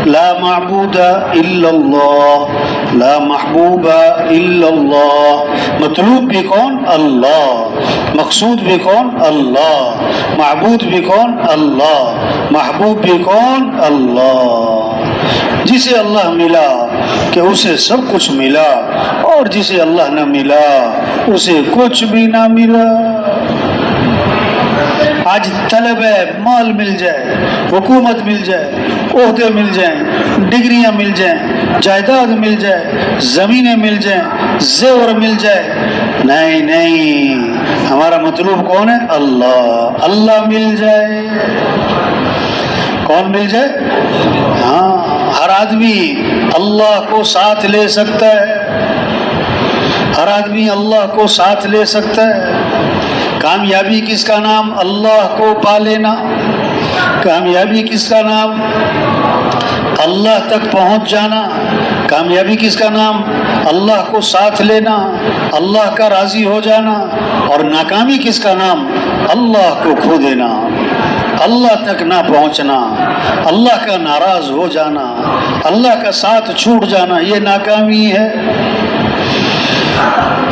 لا معبود الا اللہ، لا محبوب الا اللہ۔ مطلوب بھی کون؟ اللہ۔ مقصود بھی کون؟ اللہ۔ معبود بھی کون؟ اللہ۔ محبوب بھی کون؟ اللہ۔ جسے اللہ ملا کہ اسے سب کچھ ملا، اور جسے اللہ نہ ملا اسے کچھ بھی نہ ملا۔ آج طلب ہے مال مل جائے، حکومت مل جائے، عہدے مل جائیں، ڈگریاں مل جائیں، جائیداد مل جائے، زمینیں مل جائیں، زیور مل جائے۔ نہیں نہیں، ہمارا مطلوب کون ہے؟ اللہ۔ اللہ مل جائے، کون مل جائے؟ ہاں، ہر آدمی اللہ کو ساتھ لے سکتا ہے، ہر آدمی اللہ کو ساتھ لے سکتا ہے۔ کامیابی کس کا نام؟ اللہ کو پا لینا۔ کامیابی کس کا نام؟ اللہ تک پہنچ جانا۔ کامیابی کس کا نام؟ اللہ کو ساتھ لینا، اللہ کا راضی ہو جانا۔ اور ناکامی کس کا نام؟ اللہ کو کھو دینا، اللہ تک نہ پہنچنا، اللہ کا ناراض ہو جانا، اللہ کا ساتھ چھوٹ جانا، یہ ناکامی ہے۔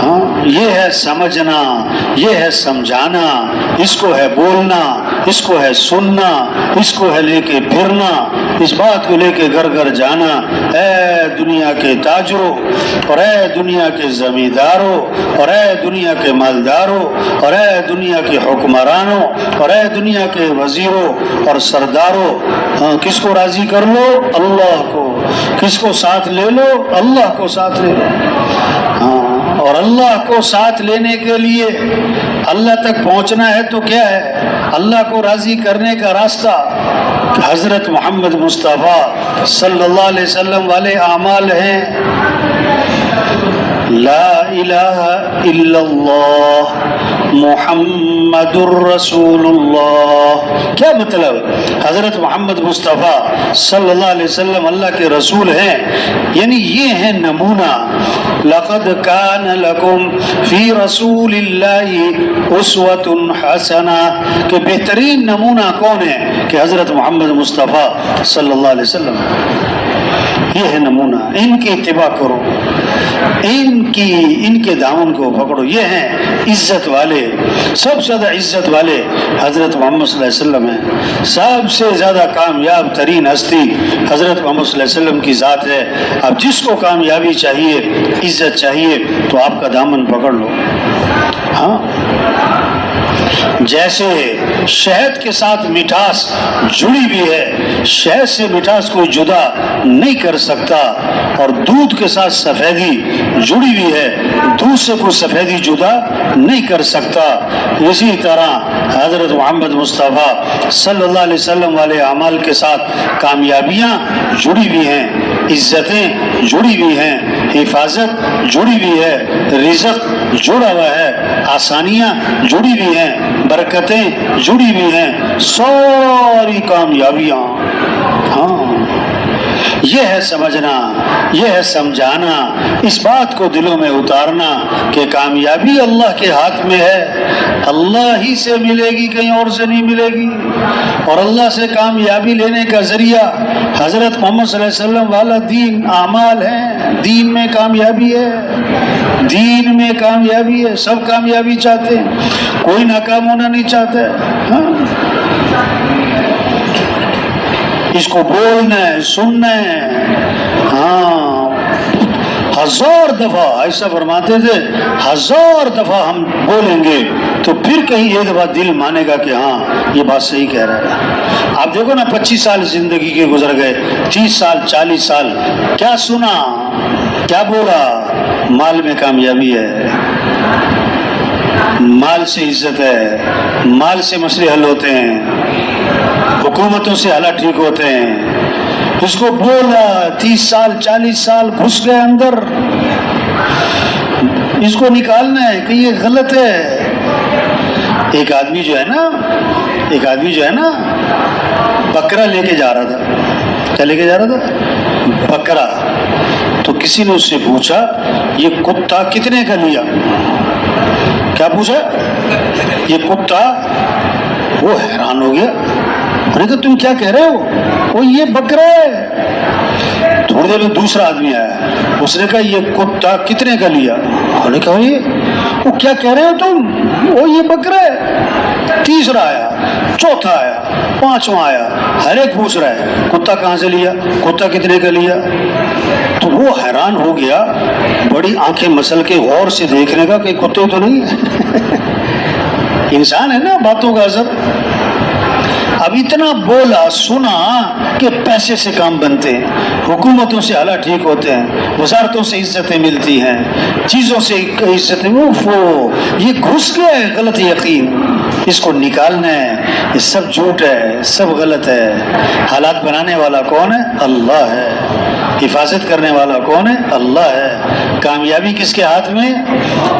ہاں، یہ ہے سمجھنا، یہ ہے سمجھانا، اس کو ہے بولنا، اس کو ہے سننا، اس کو ہے لے کے پھرنا، اس بات کو لے کے گھر گھر جانا۔ اے دنیا کے تاجروں اور اے دنیا کے زمینداروں اور اے دنیا کے مالداروں اور اے دنیا کے حکمرانوں اور اے دنیا کے وزیروں اور سرداروں، کس کو راضی کر لو؟ اللہ کو۔ کس کو ساتھ لے لو؟ اللہ کو ساتھ لے لو۔ ہاں، اور اللہ کو ساتھ لینے کے لیے اللہ تک پہنچنا ہے تو کیا ہے؟ اللہ کو راضی کرنے کا راستہ حضرت محمد مصطفیٰ صلی اللہ علیہ وسلم والے اعمال ہیں۔ لا الہ الا اللہ محمد الرسول اللہ. کیا مطلب؟ حضرت محمد مصطفیٰ صلی اللہ علیہ وسلم اللہ کے رسول ہیں، یعنی یہ ہے نمونہ. لقد کان لکم فی رسول اللہ اسوۃ حسنہ، کہ بہترین نمونہ کون ہے؟ کہ حضرت محمد مصطفیٰ صلی اللہ علیہ وسلم. یہ ہے نمونہ، ان کی اتباع کرو، ان کے دامن کو پکڑو. یہ ہیں عزت والے، سب سے زیادہ عزت والے حضرت محمد صلی اللہ علیہ وسلم ہیں. سب سے زیادہ کامیاب ترین ہستی حضرت محمد صلی اللہ علیہ وسلم کی ذات ہے. اب جس کو کامیابی چاہیے، عزت چاہیے، تو آپ کا دامن پکڑ لو. ہاں، جیسے شہد کے ساتھ مٹھاس جڑی ہوئی ہے، شہد سے مٹھاس کو جدا نہیں کر سکتا، اور دودھ کے ساتھ سفیدی جڑی ہوئی ہے، دودھ سے کوئی سفیدی جدا نہیں کر سکتا. اسی طرح حضرت محمد مصطفیٰ صلی اللہ علیہ وسلم والے اعمال کے ساتھ کامیابیاں جڑی ہوئی ہیں، عزتیں جڑی ہوئی ہیں، حفاظت جڑی ہوئی ہے، رزق جڑا ہوا ہے، آسانیاں جڑی ہوئی ہیں، برکتیں جڑی ہوئی ہیں، ساری کامیابیاں. ہاں، یہ ہے سمجھنا، یہ ہے سمجھانا، اس بات کو دلوں میں اتارنا کہ کامیابی اللہ کے ہاتھ میں ہے، اللہ ہی سے ملے گی، کہیں اور سے نہیں ملے گی. اور اللہ سے کامیابی لینے کا ذریعہ حضرت محمد صلی اللہ علیہ وسلم والا دین، اعمال ہیں. دین میں کامیابی ہے، دین میں کامیابی ہے. سب کامیابی چاہتے ہیں، کوئی ناکام ہونا نہیں چاہتا ہے. ہاں، اس کو بولنا ہے، سننا ہے. ہاں، 1000 دفعہ ایسا فرماتے تھے، 1000 دفعہ ہم بولیں گے تو پھر کہیں ایک دفعہ دل مانے گا کہ ہاں یہ بات صحیح کہہ رہا ہے. آپ دیکھو نا، 25 سال زندگی کے گزر گئے، 30 سال 40 سال، کیا سنا، کیا بولا؟ مال میں کامیابی ہے، مال سے عزت ہے، مال سے مسئلے حل ہوتے ہیں، حکومتوں سے حالات ٹھیک ہوتے ہیں. اس کو بولا، 30 سال 40 سال گھس گئے اندر. اس کو نکالنا ہے کہ یہ غلط ہے. ایک آدمی جو ہے نا بکرا لے کے جا رہا تھا. کیا لے کے جا رہا تھا؟ بکرا. تو کسی نے اس سے پوچھا، یہ کتا کتنے کا لیا؟ کیا پوچھا؟ یہ کتا. وہ حیران ہو گیا، نے کہا تم کیا کہہ رہے ہو؟ وہ یہ بکرا ہے. تھوڑی دیر میں دوسرا آدمی آیا، اس نے کہا یہ کتا کتنے کا لیا؟ انہوں نے کہا یہ، وہ کیا کہہ رہے ہو تم؟ وہ یہ بکرا ہے. تیسرا آیا، چوتھا آیا، پانچواں آیا، ہر ایک پوچھ رہا ہے کتا کہاں سے لیا، کتا کتنے کا لیا. تو وہ حیران ہو گیا، بڑی آنکھیں مسل کے غور سے دیکھنے کا کہ کتے تو نہیں ہے. انسان ہے نا، باتوں کا اثر. اب اتنا بولا سنا کہ پیسے سے کام بنتے ہیں، حکومتوں سے حالات ٹھیک ہوتے ہیں، وزارتوں سے عزتیں ملتی ہیں، چیزوں سے عزتیں. یہ گھس گیا ہے غلط یقین، اس کو نکالنا ہے. یہ سب جھوٹ ہے، سب غلط ہے. حالات بنانے والا کون ہے؟ اللہ ہے. حفاظت کرنے والا کون ہے؟ اللہ ہے. کامیابی کس کے ہاتھ میں؟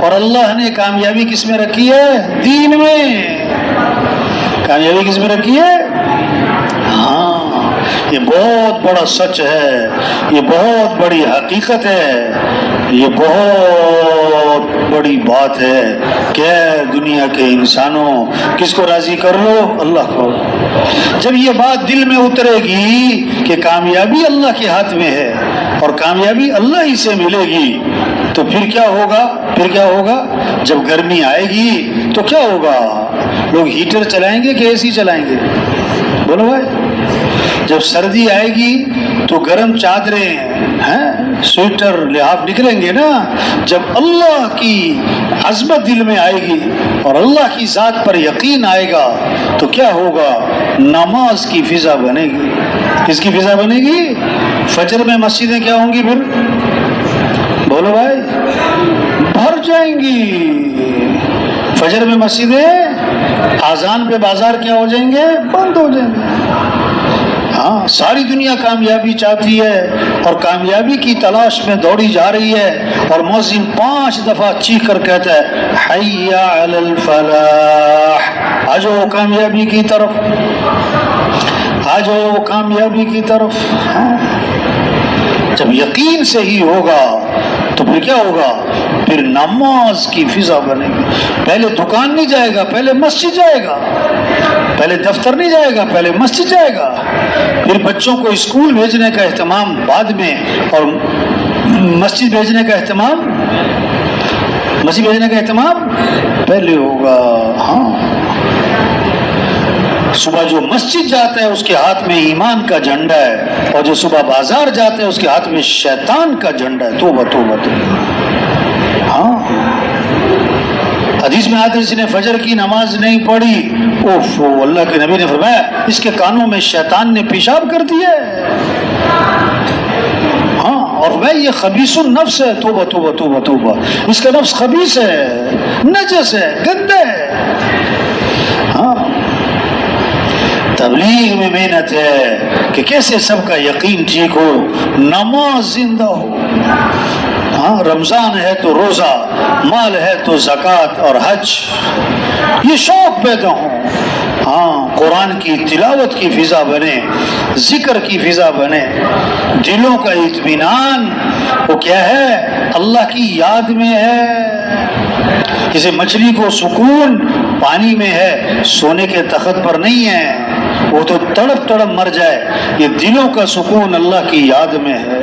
اور اللہ نے کامیابی کس میں رکھی ہے؟ دین میں. کامیابی کس میں رکھی ہے؟ ہاں، یہ بہت بڑا سچ ہے، یہ بہت بڑی حقیقت ہے، یہ بہت بڑی بات ہے کہ دنیا کے انسانوں کس کو راضی کر لو؟ اللہ کو. جب یہ بات دل میں اترے گی کہ کامیابی اللہ کے ہاتھ میں ہے اور کامیابی اللہ ہی سے ملے گی، تو پھر کیا ہوگا؟ جب گرمی آئے گی تو کیا ہوگا؟ لوگ ہیٹر چلائیں گے کہ اے سی چلائیں گے؟ بولو بھائی. جب سردی آئے گی تو گرم چادریں، سویٹر، لحاف نکلیں گے نا. جب اللہ کی عظمت دل میں آئے گی اور اللہ کی ذات پر یقین آئے گا تو کیا ہوگا؟ نماز کی فضا بنے گی. کس کی فضا بنے گی؟ فجر میں مسجدیں کیا ہوں گی؟ پھر بولو بھائی، بھر جائیں گی. فجر میں مسجدیں، آذان پہ بازار کیا ہو جائیں گے؟ بند ہو جائیں گے. ہاں ساری دنیا کامیابی چاہتی ہے اور کامیابی کی تلاش میں دوڑی جا رہی ہے، اور مؤذن 5 دفعہ چیخ کر کہتا ہے حی علی الفلاح، آ جاؤ کامیابی کی طرف، آ جاؤ کامیابی کی طرف۔ ہاں جب یقین سے ہی ہوگا تو پھر کیا ہوگا؟ پھر نماز کی فضا بنے گی۔ پہلے دکان نہیں جائے گا، پہلے مسجد جائے گا، پہلے دفتر نہیں جائے گا، پہلے مسجد جائے گا، پھر بچوں کو اسکول بھیجنے کا اہتمام بعد میں، اور مسجد بھیجنے کا اہتمام پہلے ہوگا۔ ہاں صبح جو مسجد جاتا ہے اس کے ہاتھ میں ایمان کا جھنڈا ہے، اور جو صبح بازار جاتا ہے اس کے ہاتھ میں شیطان کا جھنڈا ہے۔ توبہ توبہ توبہ۔ ہاں حدیث میں آتے جس نے فجر کی نماز نہیں پڑھی، اوفو، اللہ کے نبی نے فرمایا اس کے کانوں میں شیطان نے پیشاب کر دیا ہے۔ ہاں اور میں یہ خبیث النفس ہے۔ توبہ توبہ توبہ توبہ، اس کا نفس خبیث ہے، نجس ہے، گندا ہے۔ ہاں تبلیغ میں محنت ہے کہ کیسے سب کا یقین ٹھیک ہو، نماز زندہ ہو۔ ہاں رمضان ہے تو روزہ، مال ہے تو زکوٰۃ اور حج، یہ شوق پیدا ہو۔ ہاں قرآن کی تلاوت کی فضا بنے، ذکر کی فضا بنے، دلوں کا اطمینان وہ کیا ہے؟ اللہ کی یاد میں ہے۔ جیسے مچھلی کو سکون پانی میں ہے، سونے کے تخت پر نہیں ہے، وہ تو تڑپ تڑپ مر جائے۔ یہ دلوں کا سکون اللہ کی یاد میں ہے،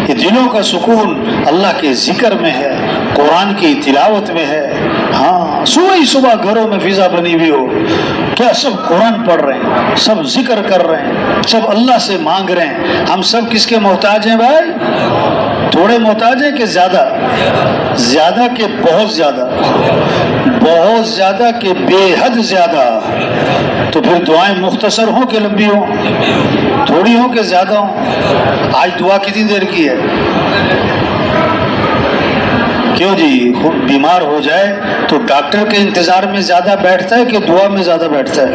یہ دلوں کا سکون اللہ کے ذکر میں ہے، قرآن کی تلاوت میں ہے۔ ہاں صبح ہی صبح گھروں میں فضا بنی ہوئی ہو، کیا سب قرآن پڑھ رہے ہیں، سب ذکر کر رہے ہیں، سب اللہ سے مانگ رہے ہیں۔ ہم سب کس کے محتاج ہیں بھائی؟ تھوڑے محتاج ہیں کہ زیادہ؟ زیادہ کہ بہت زیادہ؟ بہت زیادہ کہ بے حد زیادہ؟ تو پھر دعائیں مختصر ہوں کہ لمبی ہوں؟ تھوڑی ہوں کہ زیادہ ہوں؟ آج دعا کتنی دیر کی ہے؟ کیوں جی؟ خود بیمار ہو جائے تو ڈاکٹر کے انتظار میں زیادہ بیٹھتا ہے کہ دعا میں زیادہ بیٹھتا ہے؟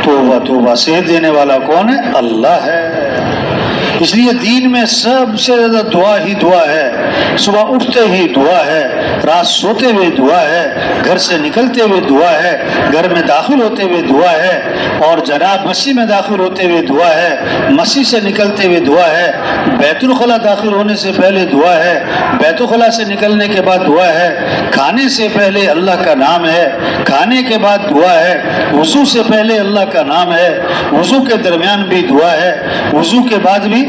توبہ توبہ، صحت دینے والا کون ہے؟ اللہ ہے۔ اس لیے دین میں سب سے زیادہ دعا ہی دعا ہے۔ صبح اٹھتے ہی دعا ہے، رات سوتے ہوئے دعا ہے، گھر سے نکلتے ہوئے دعا ہے، گھر میں داخل ہوتے ہوئے دعا ہے، اور جناب مسجد میں داخل ہوتے ہوئے دعا ہے، مسجد سے نکلتے ہوئے دعا ہے، بیت الخلا داخل ہونے سے پہلے دعا ہے، بیت الخلا سے نکلنے کے بعد دعا ہے، کھانے سے پہلے اللہ کا نام ہے، کھانے کے بعد دعا ہے، وضو سے پہلے اللہ کا نام ہے، وضو کے درمیان بھی دعا ہے، وضو کے بعد بھی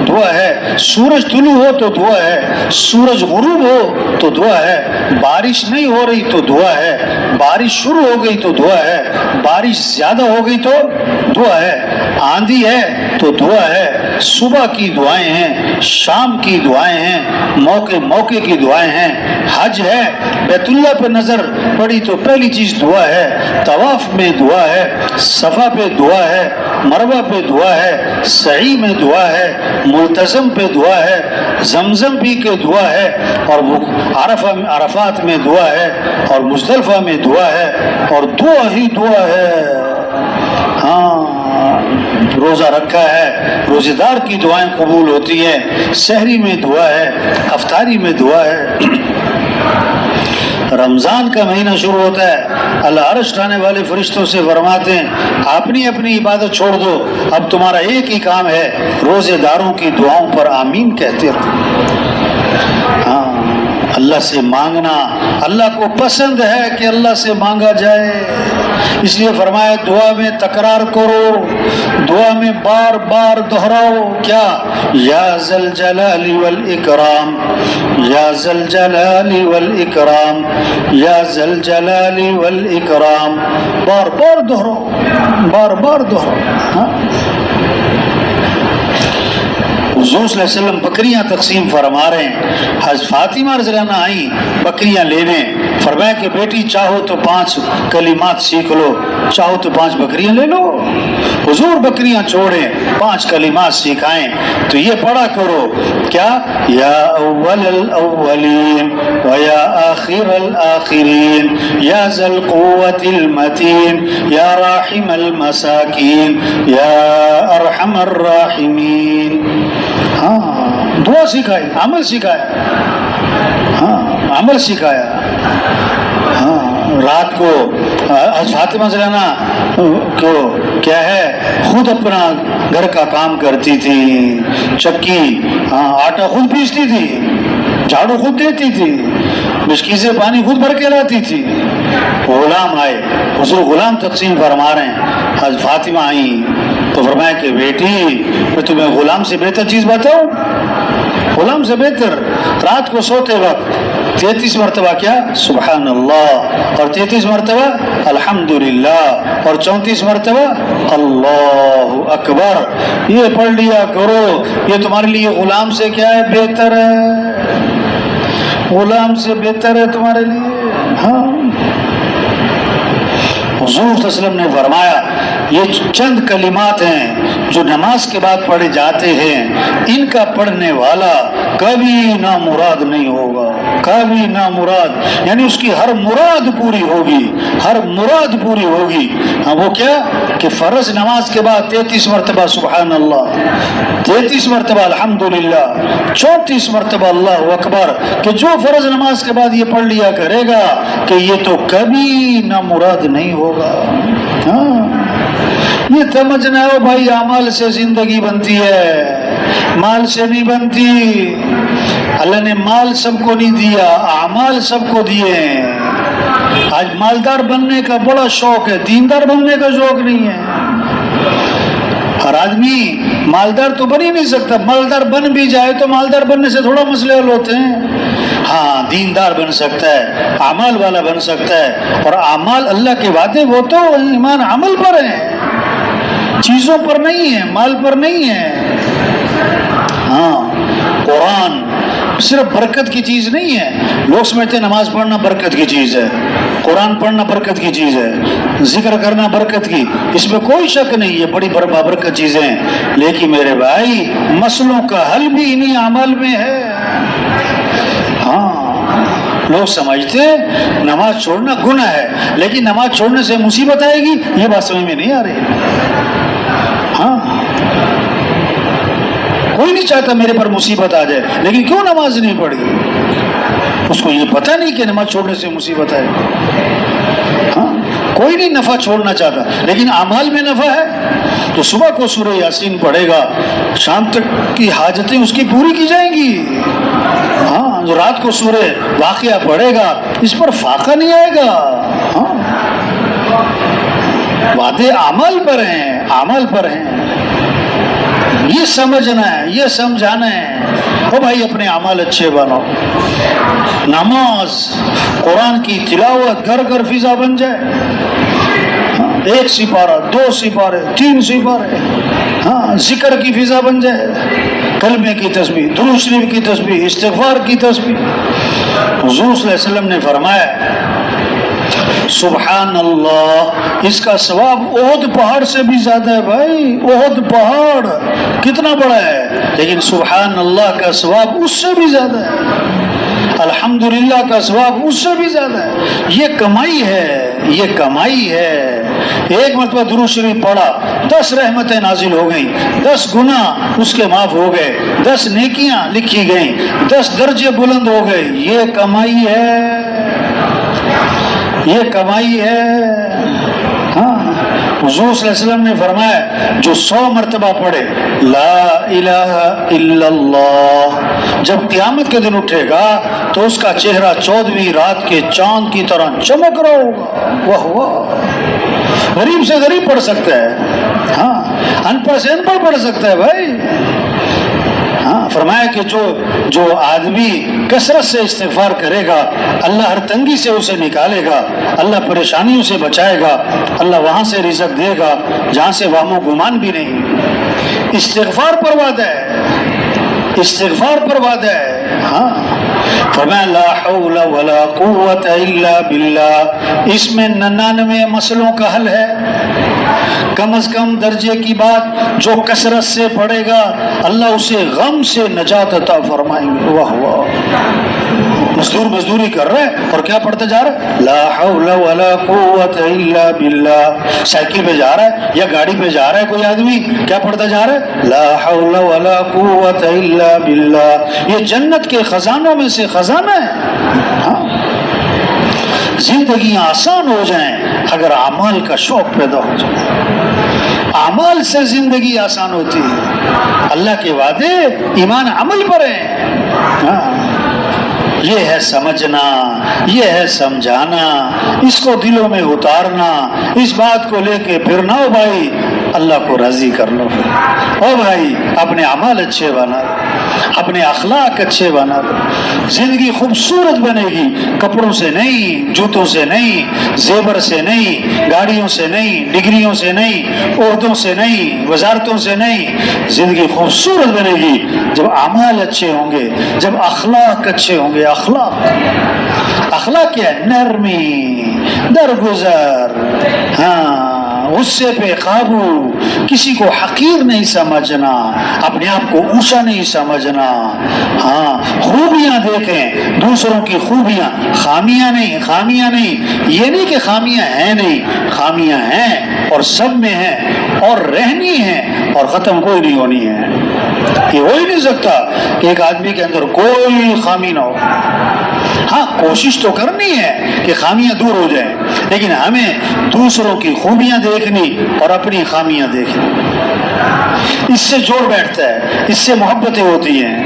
دعا ہے، سورج طلوع ہو تو دعا ہے، سورج غروب ہو تو دعا ہے، بارش نہیں ہو رہی تو دعا ہے، بارش شروع ہو گئی تو دعا ہے، بارش زیادہ ہو گئی تو دعا ہے، آندھی ہے تو دعا ہے، صبح کی دعائیں ہیں، شام کی دعائیں ہیں، موقع کی دعائیں ہیں، حج ہے، بیت اللہ پہ نظر پڑی تو پہلی چیز دعا ہے، طواف میں دعا ہے، صفا پہ دعا ہے، مروہ پہ دعا ہے، سعی میں دعا ہے، ملتزم پہ دعا ہے، زمزم پی کے دعا ہے، اور عرفات میں دعا ہے، اور مزدلفہ میں دعا ہے، اور دعا ہی دعا ہے۔ ہاں روزہ رکھا ہے، روزے دار کی دعائیں قبول ہوتی ہیں، سحری میں دعا ہے، افطاری میں دعا ہے۔ رمضان کا مہینہ شروع ہوتا ہے، اللہ عرش اٹھانے والے فرشتوں سے فرماتے ہیں اپنی اپنی عبادت چھوڑ دو، اب تمہارا ایک ہی کام ہے، روزے داروں کی دعاؤں پر آمین کہتے رہو۔ ہاں اللہ سے مانگنا، اللہ کو پسند ہے کہ اللہ سے مانگا جائے، اس لیے فرمایا دعا میں تکرار کرو، دعا میں بار بار دہراؤ، کیا؟ یا ذل جلال والاکرام، یا ذل جلال والاکرام، یا ذل جلال والاکرام، بار بار دہراؤ، بار بار دہراؤ۔ ہاں حضور صلی اللہ علیہ وسلم بکریاں تقسیم فرما رہے ہیں، حضرت فاطمہ رضی اللہ عنہا آئیں بکریاں لینے، فرمایا کہ بیٹی چاہو تو 5 کلمات سیکھ لو، چاہو تو 5 بکریاں لے لو. حضور بکریاں چھوڑیں، 5 کلمات سکھائیں تو یہ پڑھا کرو. کیا؟ یا اول الاولین و یا آخر الاخرین یا ذا القوة المتین یا راحم المساکین یا ارحم الراحمین. ہاں دعا سکھائی، عمل سکھایا. ہاں عمل سکھایا. ہاں رات کو فاطمہ زلینا کو کیا ہے، خود اپنا گھر کا کام کرتی تھی، چکی، آٹا خود پیستی تھی، جھاڑو خود دیتی تھی، مشکی سے پانی خود بھر کے لاتی تھی. غلام آئے، حضور غلام تقسیم فرما رہے ہیں. حضرت فاطمہ آئی تو فرمایا کہ بیٹی میں تمہیں غلام سے بہتر چیز بتاؤں. غلام سے بہتر رات کو سوتے وقت 33 مرتبہ کیا؟ سبحان اللہ، اور 33 مرتبہ الحمدللہ، اور 34 مرتبہ اللہ اکبر. یہ پڑھ لیا کرو. یہ تمہارے لیے غلام سے کیا ہے؟ بہتر ہے. غلام سے بہتر ہے تمہارے لیے. ہاں حضور صلی اللہ علیہ وسلم نے فرمایا یہ چند کلمات ہیں جو نماز کے بعد پڑھے جاتے ہیں، ان کا پڑھنے والا کبھی نامراد نہیں ہوگا. کبھی نامراد یعنی اس کی ہر مراد پوری ہوگی، ہر مراد پوری ہوگی. ہاں وہ کیا کہ فرض نماز کے بعد 33 مرتبہ سبحان اللہ، 33 مرتبہ الحمدللہ، 34 مرتبہ اللہ اکبر، کہ جو فرض نماز کے بعد یہ پڑھ لیا کرے گا کہ یہ تو کبھی نامراد نہیں ہوگا. ہاں یہ سمجھنا ہو بھائی، اعمال سے زندگی بنتی ہے، مال سے نہیں بنتی. اللہ نے مال سب کو نہیں دیا، اعمال سب کو دیے ہیں. آج مالدار بننے کا بڑا شوق ہے، دیندار بننے کا شوق نہیں ہے. ہر آدمی مالدار تو بن ہی نہیں سکتا. مالدار بن بھی جائے تو مالدار بننے سے تھوڑا مسئلے حل ہوتے ہیں. ہاں دیندار بن سکتا ہے، اعمال والا بن سکتا ہے. اور اعمال اللہ کے وعدے وہ تو ایمان عمل پر ہیں، چیزوں پر نہیں ہے، مال پر نہیں ہے. ہاں قرآن صرف برکت کی چیز نہیں ہے. لوگ سمجھتے ہیں نماز پڑھنا برکت کی چیز ہے، قرآن پڑھنا برکت کی چیز ہے، ذکر کرنا برکت کی، اس میں کوئی شک نہیں، یہ بڑی برکت چیزیں ہیں. لیکن میرے بھائی مسئلوں کا حل بھی انہی اعمال میں ہے. ہاں لوگ سمجھتے ہیں نماز چھوڑنا گناہ ہے، لیکن نماز چھوڑنے سے مصیبت آئے گی، یہ بات سمجھ میں نہیں آ رہی. ہاں کوئی نہیں چاہتا میرے پر مصیبت آ جائے، لیکن کیوں نماز نہیں پڑھی؟ اس کو یہ پتہ نہیں کہ نماز چھوڑنے سے مصیبت آئے. ہاں کوئی نہیں نفع چھوڑنا چاہتا، لیکن اعمال میں نفع ہے تو صبح کو سورہ یاسین پڑھے گا، شام تک کی حاجتیں اس کی پوری کی جائیں گی. ہاں جو رات کو سورہ واقعہ پڑھے گا اس پر فاقہ نہیں آئے گا. ہاں وعدے اعمال پر ہیں، اعمال پر ہیں. یہ سمجھنا ہے، یہ سمجھانا ہے. او بھائی اپنے اعمال اچھے بناؤ. نماز قرآن کی تلاوت گھر گھر فضا بن جائے. 1 سپارہ 2 سپارے 3 سپارے، ہاں ذکر کی فضا بن جائے، کلمے کی تسبیح، درود شریف کی تسبیح، استغفار کی تسبیح. حضور صلی اللہ علیہ وسلم نے فرمایا سبحان اللہ، اس کا ثواب احد پہاڑ سے بھی زیادہ ہے. بھائی احد پہاڑ کتنا بڑا ہے، لیکن سبحان اللہ کا ثواب اس سے بھی زیادہ ہے، الحمدللہ کا ثواب اس سے بھی زیادہ ہے. یہ کمائی ہے، یہ کمائی ہے. 1 مرتبہ درود شریف پڑھا، 10 رحمتیں نازل ہو گئیں، 10 گناہ اس کے معاف ہو گئے، 10 نیکیاں لکھی گئیں، 10 درجے بلند ہو گئے. یہ کمائی ہے، یہ کمائی ہے. ہاں حضور صلی اللہ علیہ وسلم نے فرمایا جو 100 مرتبہ پڑھے لا الہ الا اللہ، جب قیامت کے دن اٹھے گا تو اس کا چہرہ 14ویں رات کے چاند کی طرح چمک رہا ہوگا. واہ واہ، غریب سے غریب پڑھ سکتا ہے، ہاں ان پڑھ سے ان پڑھ پڑھ سکتا ہے. بھائی ہاں فرمایا کہ جو آدمی کثرت سے استغفار کرے گا اللہ ہر تنگی سے اسے نکالے گا، اللہ پریشانیوں سے بچائے گا، اللہ وہاں سے رزق دے گا جہاں سے وہم و گمان بھی نہیں. استغفار پر وعدہ ہے، استغفار پر وعدہ ہے. ہاں فرمایا لا حول ولا قوت الا باللہ. اس میں 99 مسئلوں کا حل ہے. کم از کم درجے کی بات جو کثرت سے پڑھے گا اللہ اسے غم سے نجات عطا فرمائیں گے. واہ واہ، مزدوری کر رہا ہے اور کیا پڑھتا جا رہا ہے؟ لا حول ولا قوت الا باللہ. سائیکل پہ جا رہا ہے یا گاڑی پہ جا رہا ہے کوئی آدمی، کیا پڑھتا جا رہا ہے؟ لا حول ولا قوت الا باللہ. یہ جنت کے خزانوں میں سے خزانہ ہے. ہاں زندگیاں آسان ہو جائیں اگر اعمال کا شوق پیدا ہو جائے. اعمال سے زندگی آسان ہوتی ہے. اللہ کے وعدے ایمان عمل پر ہیں. ہاں یہ ہے سمجھنا، یہ ہے سمجھانا، اس کو دلوں میں اتارنا، اس بات کو لے کے پھر نہ ہو بھائی اللہ کو راضی کر لو. او بھائی اپنے اعمال اچھے بنا لو، اپنے اخلاق اچھے بنا لو. زندگی خوبصورت بنے گی، کپڑوں سے نہیں، جوتوں سے نہیں، زیور سے نہیں، گاڑیوں سے نہیں، ڈگریوں سے نہیں، عہدوں سے نہیں، وزارتوں سے نہیں. زندگی خوبصورت بنے گی جب اعمال اچھے ہوں گے، جب اخلاق اچھے ہوں گے. اخلاق کیا ہے؟ نرمی، درگزر، ہاں غصے پہ قابو، کسی کو حقیر نہیں سمجھنا، اپنے آپ کو اونچا نہیں سمجھنا. ہاں خوبیاں دیکھیں دوسروں کی خوبیاں، خامیاں نہیں. خامیاں نہیں یہ نہیں کہ خامیاں ہیں نہیں، خامیاں ہیں اور سب میں ہیں اور رہنی ہیں اور ختم کوئی نہیں ہونی ہے. یہ ہو ہی نہیں سکتا کہ ایک آدمی کے اندر کوئی خامی نہ ہو. ہاں کوشش تو کرنی ہے کہ خامیاں دور ہو جائیں، لیکن ہمیں دوسروں کی خوبیاں دیکھنی اور اپنی خامیاں دیکھنی. اس سے جوڑ بیٹھتا ہے، اس سے محبتیں ہوتی ہیں.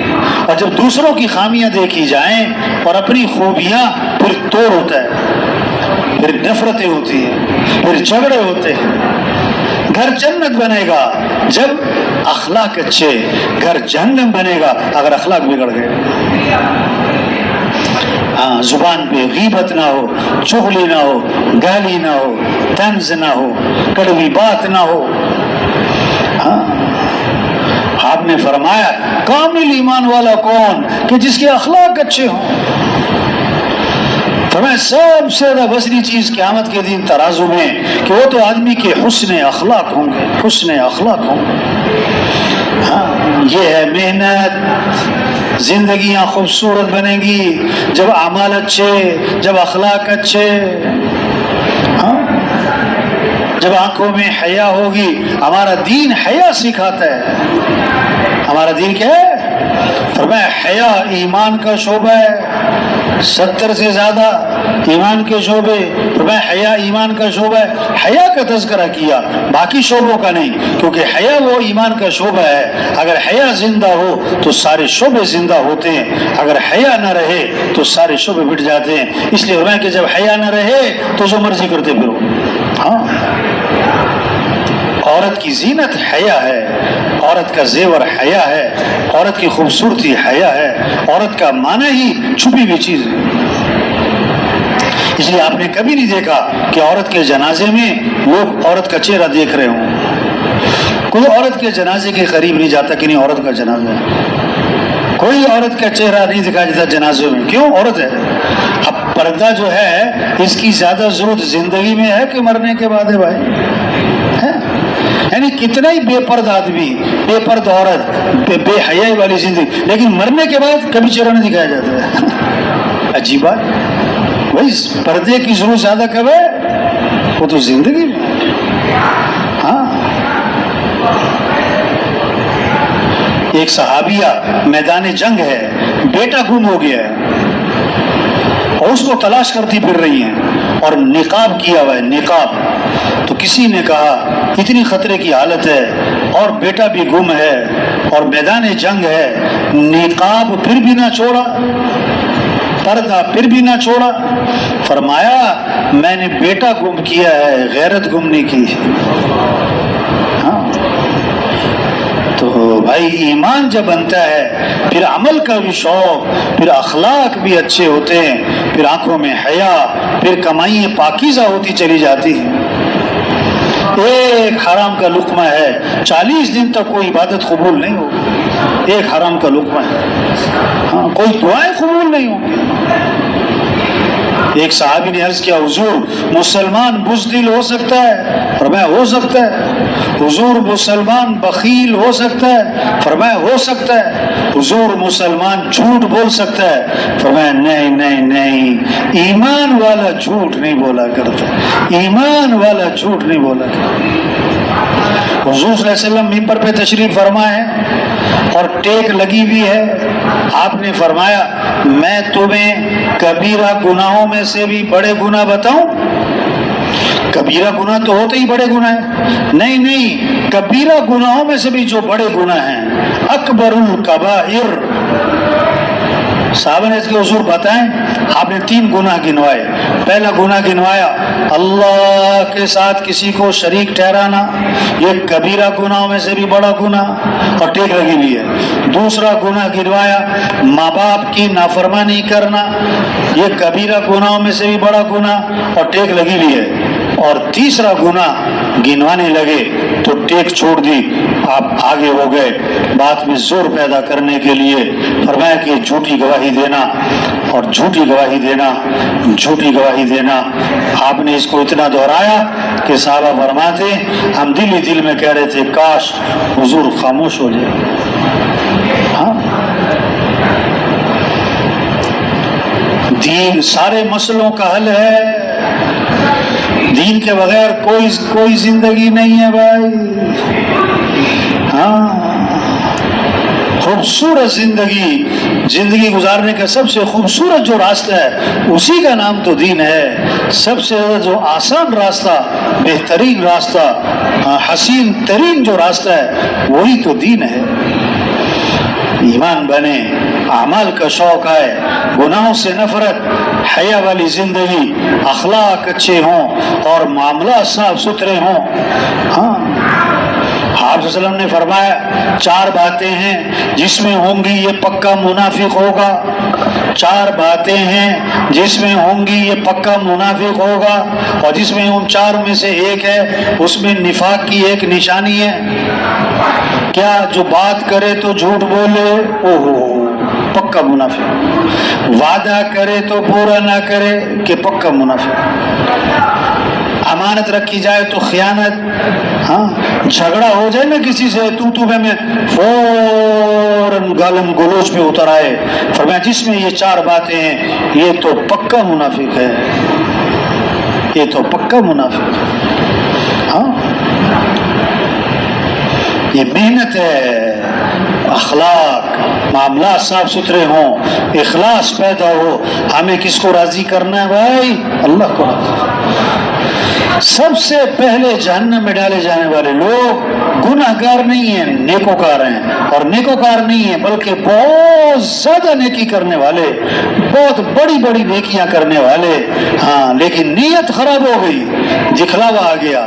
اور جب دوسروں کی خامیاں دیکھی جائیں اور اپنی خوبیاں، پھر توڑ ہوتا ہے، پھر نفرتیں ہوتی ہیں، پھر جھگڑے ہوتے ہیں. گھر جنت بنے گا جب اخلاق اچھے، گھر جہنم بنے گا اگر اخلاق بگڑ گئے. ہاں زبان پہ غیبت نہ ہو، چغلی نہ ہو، گالی نہ ہو، طنز نہ ہو، کڑوی بات نہ ہو. ہاں آپ نے فرمایا کامل ایمان والا کون؟ کہ جس کے اخلاق اچھے ہوں. فرمایا سب سے زیادہ وزنی چیز قیامت کے دن ترازو میں کہ وہ تو آدمی کے حسن اخلاق ہوں گے، حسن اخلاق ہوں گے. ہاں یہ ہے محنت. زندگیاں خوبصورت بنیں گی جب اعمال اچھے، جب اخلاق اچھے. ہاں جب آنکھوں میں حیا ہوگی. ہمارا دین حیا سکھاتا ہے. ہمارا دین کیا ہے؟ فرمایا حیا ایمان کا شعبہ ہے. 70 سے زیادہ ایمان کے شعبے. فرمایا حیا ایمان کا شعبہ ہے. حیا کا تذکرہ کیا، باقی شعبوں کا نہیں، کیونکہ حیا وہ ایمان کا شعبہ ہے. اگر حیا زندہ ہو تو سارے شعبے زندہ ہوتے ہیں، اگر حیا نہ رہے تو سارے شعبے مٹ جاتے ہیں. اس لیے فرمایا کہ جب حیا نہ رہے تو جو مرضی کرتے پھرو. ہاں عورت کی زینت حیا ہے، عورت کا زیور حیا ہے، عورت کی خوبصورتی حیا ہے. عورت کا معنی ہی چھپی ہوئی چیز ہے. اس لیے آپ نے کبھی نہیں دیکھا کہ عورت کے جنازے میں لوگ عورت کا چہرہ دیکھ رہے ہوں. کوئی عورت کے جنازے کے قریب نہیں جاتا کہ نہیں عورت کا جنازہ ہے. کوئی عورت کا چہرہ نہیں دکھایا جاتا جنازے میں. کیوں؟ عورت ہے. اب پردہ جو ہے اس کی زیادہ ضرورت زندگی میں ہے کہ مرنے کے بعد ہے بھائی؟ یعنی کتنا ہی بے پرد آدمی، بے پرد عورت، بے حیائی والی زندگی، لیکن مرنے کے بعد کبھی چہرہ نہیں دکھایا جاتا ہے. عجیب بات. بھائی پردے کی ضرورت زیادہ کب ہے؟ وہ تو زندگی میں. ہاں ایک صحابیہ میدان جنگ ہے، بیٹا گم ہو گیا ہے اور اس کو تلاش کرتی پھر رہی ہیں اور نقاب کیا ہوا ہے. نقاب تو کسی نے کہا اتنی خطرے کی حالت ہے اور بیٹا بھی گم ہے اور میدان جنگ ہے، نقاب پھر بھی نہ چھوڑا، پردہ پھر بھی نہ چھوڑا. فرمایا میں نے بیٹا گم کیا ہے، غیرت گم نہیں کی. ہاں تو بھائی ایمان جب بنتا ہے پھر عمل کا بھی شوق، پھر اخلاق بھی اچھے ہوتے ہیں، پھر آنکھوں میں حیا، پھر کمائیاں پاکیزہ ہوتی چلی جاتی ہیں. ایک حرام کا لقمہ ہے 40 دن تک کوئی عبادت قبول نہیں ہوگی. ایک حرام کا لقمہ ہے. ہاں کوئی دعائیں قبول نہیں ہوں. ایک صحابی نے عرض کیا حضور مسلمان بزدل ہو سکتا ہے؟ فرمایا ہو سکتا ہے. حضور مسلمان بخیل ہو سکتا ہے؟ فرمایا ہو سکتا ہے. حضور مسلمان جھوٹ بول سکتا ہے؟ فرمایا نہیں نہیں نہیں، ایمان والا جھوٹ نہیں بولا کرتا، ایمان والا جھوٹ نہیں بولا کرتا. حضور صلی اللہ علیہ وسلم ممبر پہ تشریف فرما ہے اور ٹیک لگی ہوئی ہے. آپ نے فرمایا میں تمہیں کبیرہ گناہوں میں سے بھی بڑے گناہ بتاؤں؟ کبیرہ گناہ تو ہوتے ہی بڑے گناہ ہیں. نہیں نہیں، کبیرہ گناہوں میں سے بھی جو بڑے گناہ ہیں، اکبر الکبائر. صحابہ نے اس کے حضور بتائیں. آپ نے 3 گناہ گنوائے. پہلا گناہ گنوایا اللہ کے ساتھ کسی کو شریک ٹھہرانا، یہ کبیرہ گناہوں میں سے بھی بڑا گناہ اور ٹیک لگی ہوئی ہے. دوسرا گناہ گنوایا ماں باپ کی نافرمانی کرنا، یہ کبیرہ گناہوں میں سے بھی بڑا گناہ اور ٹیک لگی ہوئی ہے. اور تیسرا گناہ گنوانے لگے تو ٹیک چھوڑ دی، آپ آگے ہو گئے بات میں زور پیدا کرنے کے لیے. فرمایا کہ جھوٹی گواہی دینا اور جھوٹی گواہی دینا، جھوٹی گواہی دینا. آپ نے اس کو اتنا دہرایا کہ صحابہ فرماتے ہم دل ہی دل میں کہہ رہے تھے کاش حضور خاموش ہو جائے. ہاں دین سارے مسئلوں کا حل ہے. دین کے بغیر کوئی زندگی نہیں ہے بھائی. ہاں خوبصورت زندگی گزارنے کا سب سے خوبصورت جو راستہ ہے اسی کا نام تو دین ہے. سب سے جو آسان راستہ، بہترین راستہ، حسین ترین جو راستہ ہے وہی تو دین ہے. ایمان بنے، اعمال کا شوق آئے، گناہوں سے نفرت، حیا والی زندگی، اخلاق اچھے ہوں اور معاملات صاف ستھرے ہوں. ہاں آپ صلی اللہ علیہ وسلم نے فرمایا 4 باتیں ہیں جس میں ہوں گی یہ پکا منافق ہوگا. 4 باتیں ہیں جس میں ہوں گی یہ پکا منافق ہوگا، اور جس میں ان 4 میں سے ایک ہے اس میں نفاق کی ایک نشانی ہے. کیا؟ جو بات کرے تو جھوٹ بولے، اوہو پکا منافق. وعدہ کرے تو پورا نہ کرے کہ پکا منافق. امانت رکھی جائے تو خیانت. ہاں جھگڑا ہو جائے نا کسی سے تو میں فوراً گالم گلوچ پہ اتر آئے. فرمایا جس میں یہ 4 باتیں ہیں یہ تو پکا منافق ہے، یہ تو پکا منافق ہے. ہاں یہ محنت ہے، اخلاق، معاملات صاف ستھرے ہوں، اخلاص پیدا ہو. ہمیں کس کو راضی کرنا ہے بھائی؟ اللہ کو راضی. سب سے پہلے جہنم میں ڈالے جانے والے لوگ گناہگار نہیں ہیں، نیکوکار ہیں. اور نیکوکار نہیں ہیں بلکہ بہت زیادہ نیکی کرنے والے، بہت بڑی بڑی نیکیاں کرنے والے. ہاں لیکن نیت خراب ہو گئی، دکھلاوا آ گیا،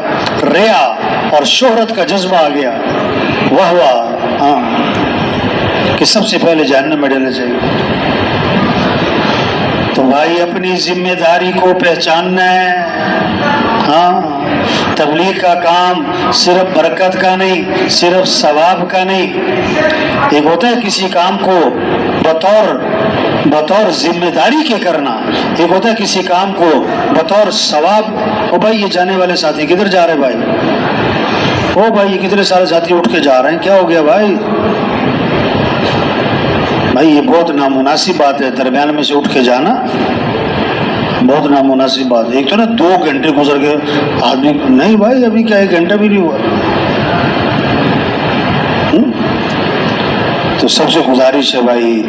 ریا اور شہرت کا جذبہ آ گیا، واہ واہ. ہاں کہ سب سے پہلے جہنم میں ڈالے جائے. تو بھائی اپنی ذمہ داری کو پہچاننا ہے. ہاں تبلیغ کا کام صرف برکت کا نہیں، صرف ثواب کا نہیں. ایک ہوتا ہے کسی کام کو بطور ذمہ داری کے کرنا، ایک ہوتا ہے کسی کام کو بطور ثواب. او بھائی یہ جانے والے ساتھی کدھر جا رہے بھائی؟ او بھائی یہ کتنے سارے ساتھی اٹھ کے جا رہے ہیں، کیا ہو گیا بھائی؟ بھائی یہ بہت نامناسب بات ہے، درمیان میں سے اٹھ کے جانا بہت نامناسب بات ہے. ایک تو نا 2 گھنٹے گزر گئے آدمی، نہیں بھائی ابھی کیا 1 گھنٹہ بھی نہیں ہوا. تو سب سے گزارش ہے بھائی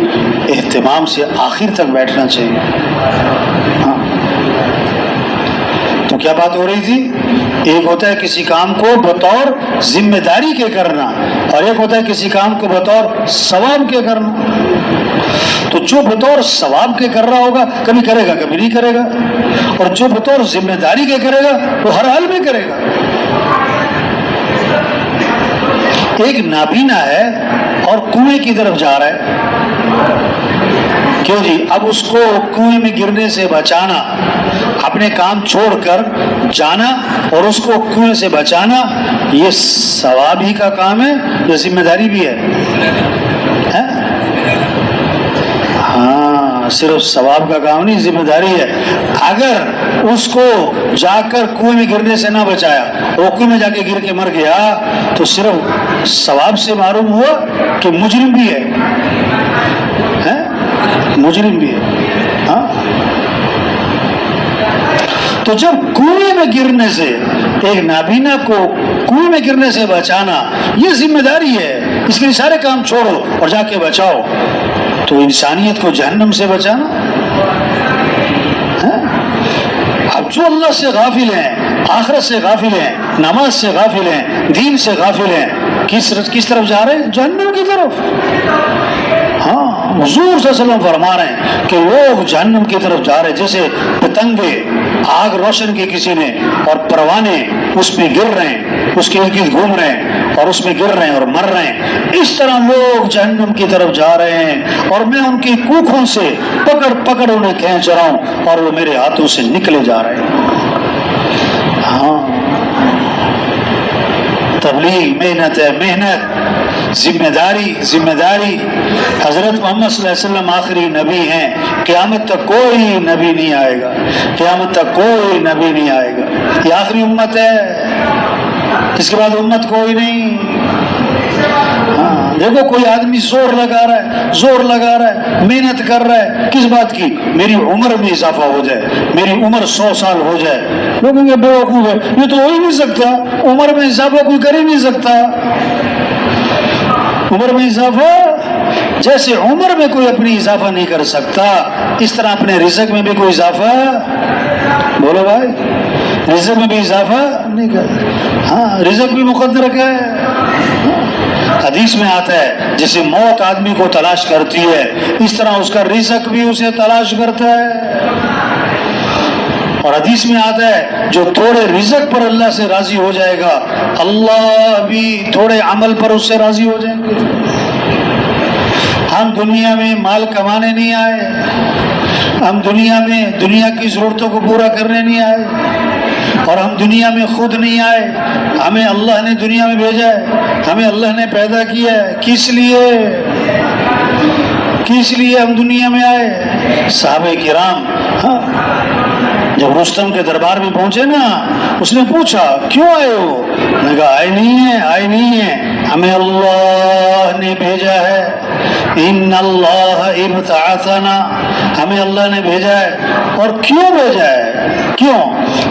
اہتمام سے آخر تک بیٹھنا چاہیے. ہاں تو کیا بات ہو رہی تھی؟ ایک ہوتا ہے کسی کام کو بطور ذمہ داری کے کرنا، اور ایک ہوتا ہے کسی کام کو بطور ثواب کے کرنا. تو جو بطور ثواب کے کر رہا ہوگا کبھی کرے گا کبھی نہیں کرے گا، اور جو بطور ذمہ داری کے کرے گا وہ ہر حال میں کرے گا. ایک نابینا ہے اور کنویں کی طرف جا رہا ہے، کیوں جی؟ اب اس کو کنویں میں گرنے سے بچانا، اپنے کام چھوڑ کر جانا اور اس کو کنویں سے بچانا، یہ ثواب ہی کا کام ہے یا ذمہ داری بھی ہے؟ صرف ثواب کا کام نہیں، ذمہ داری ہے. اگر اس کو جا کر کنویں میں گرنے سے نہ بچایا، وہ کنویں میں جا کے گر کے مر گیا، تو صرف ثواب سے معلوم ہوا کہ مجرم بھی ہے، مجرم بھی ہے. ہاں، تو جب کنویں میں گرنے سے، ایک نابینا کو کنویں میں گرنے سے بچانا یہ ذمہ داری ہے، اس کے لیے سارے کام چھوڑو اور جا کے بچاؤ، تو انسانیت کو جہنم سے بچانا. اب جو اللہ سے غافل ہیں، آخرت سے غافل ہیں، نماز سے غافل ہیں، دین سے غافل ہیں، کس طرف جا رہے ہیں؟ جہنم کی طرف. ہاں، حضور صلی اللہ علیہ وسلم فرما رہے ہیں کہ لوگ جہنم کی طرف جا رہے ہیں، جیسے پتنگے آگ روشن کی کسی نے اور پروانے اس میں گر رہے ہیں، اس کے ارد گرد گھوم رہے ہیں اور اس میں گر رہے ہیں اور مر رہے ہیں، اس طرح لوگ جہنم کی طرف جا رہے ہیں اور میں ان کی کوکھوں سے پکڑ پکڑ انہیں کھینچ رہا ہوں اور وہ میرے ہاتھوں سے نکلے جا رہے ہیں. ہاں، تبلیغ محنت ہے، محنت، ذمہ داری، ذمہ داری. حضرت محمد صلی اللہ علیہ وسلم آخری نبی ہیں، قیامت تک کوئی نبی نہیں آئے گا، قیامت تک کوئی نبی نہیں آئے گا. یہ آخری امت ہے، اس کے بعد امت کوئی نہیں. ہاں، دیکھو کوئی آدمی زور لگا رہا ہے، زور لگا رہا ہے، محنت کر رہا ہے، کس بات کی؟ میری عمر میں اضافہ ہو جائے، میری عمر 100 سال ہو جائے. لوگ کہیں گے بیوقوف ہے، یہ تو ہو ہی نہیں سکتا، عمر میں اضافہ کوئی کر ہی نہیں سکتا. عمر میں اضافہ، جیسے عمر میں کوئی اپنی اضافہ نہیں کر سکتا، اس طرح اپنے رزق میں بھی کوئی اضافہ، بولو بھائی، رزق میں بھی اضافہ نہیں کر. ہاں، رزق بھی مقدر ہے. حدیث میں آتا ہے جیسے موت آدمی کو تلاش کرتی ہے، اس طرح اس کا رزق بھی اسے تلاش کرتا ہے. اور حدیث میں آتا ہے جو تھوڑے رزق پر اللہ سے راضی ہو جائے گا، اللہ بھی تھوڑے عمل پر اس سے راضی ہو جائیں گے. ہم دنیا میں مال کمانے نہیں آئے، ہم دنیا میں دنیا کی ضرورتوں کو پورا کرنے نہیں آئے، اور ہم دنیا میں خود نہیں آئے. ہمیں اللہ نے دنیا میں بھیجا ہے، ہمیں اللہ نے پیدا کیا ہے. کس لیے؟ کس لیے ہم دنیا میں آئے؟ صحابہ کرام، ہاں، جب رستم کے دربار میں پہنچے نا، اس نے پوچھا کیوں آئے ہو؟ نے کہا آئے نہیں ہے، ہمیں اللہ نے بھیجا ہے. ان اللہ ابتعثنا، ہمیں اللہ نے بھیجا ہے. اور کیوں بھیجا ہے؟ کیوں؟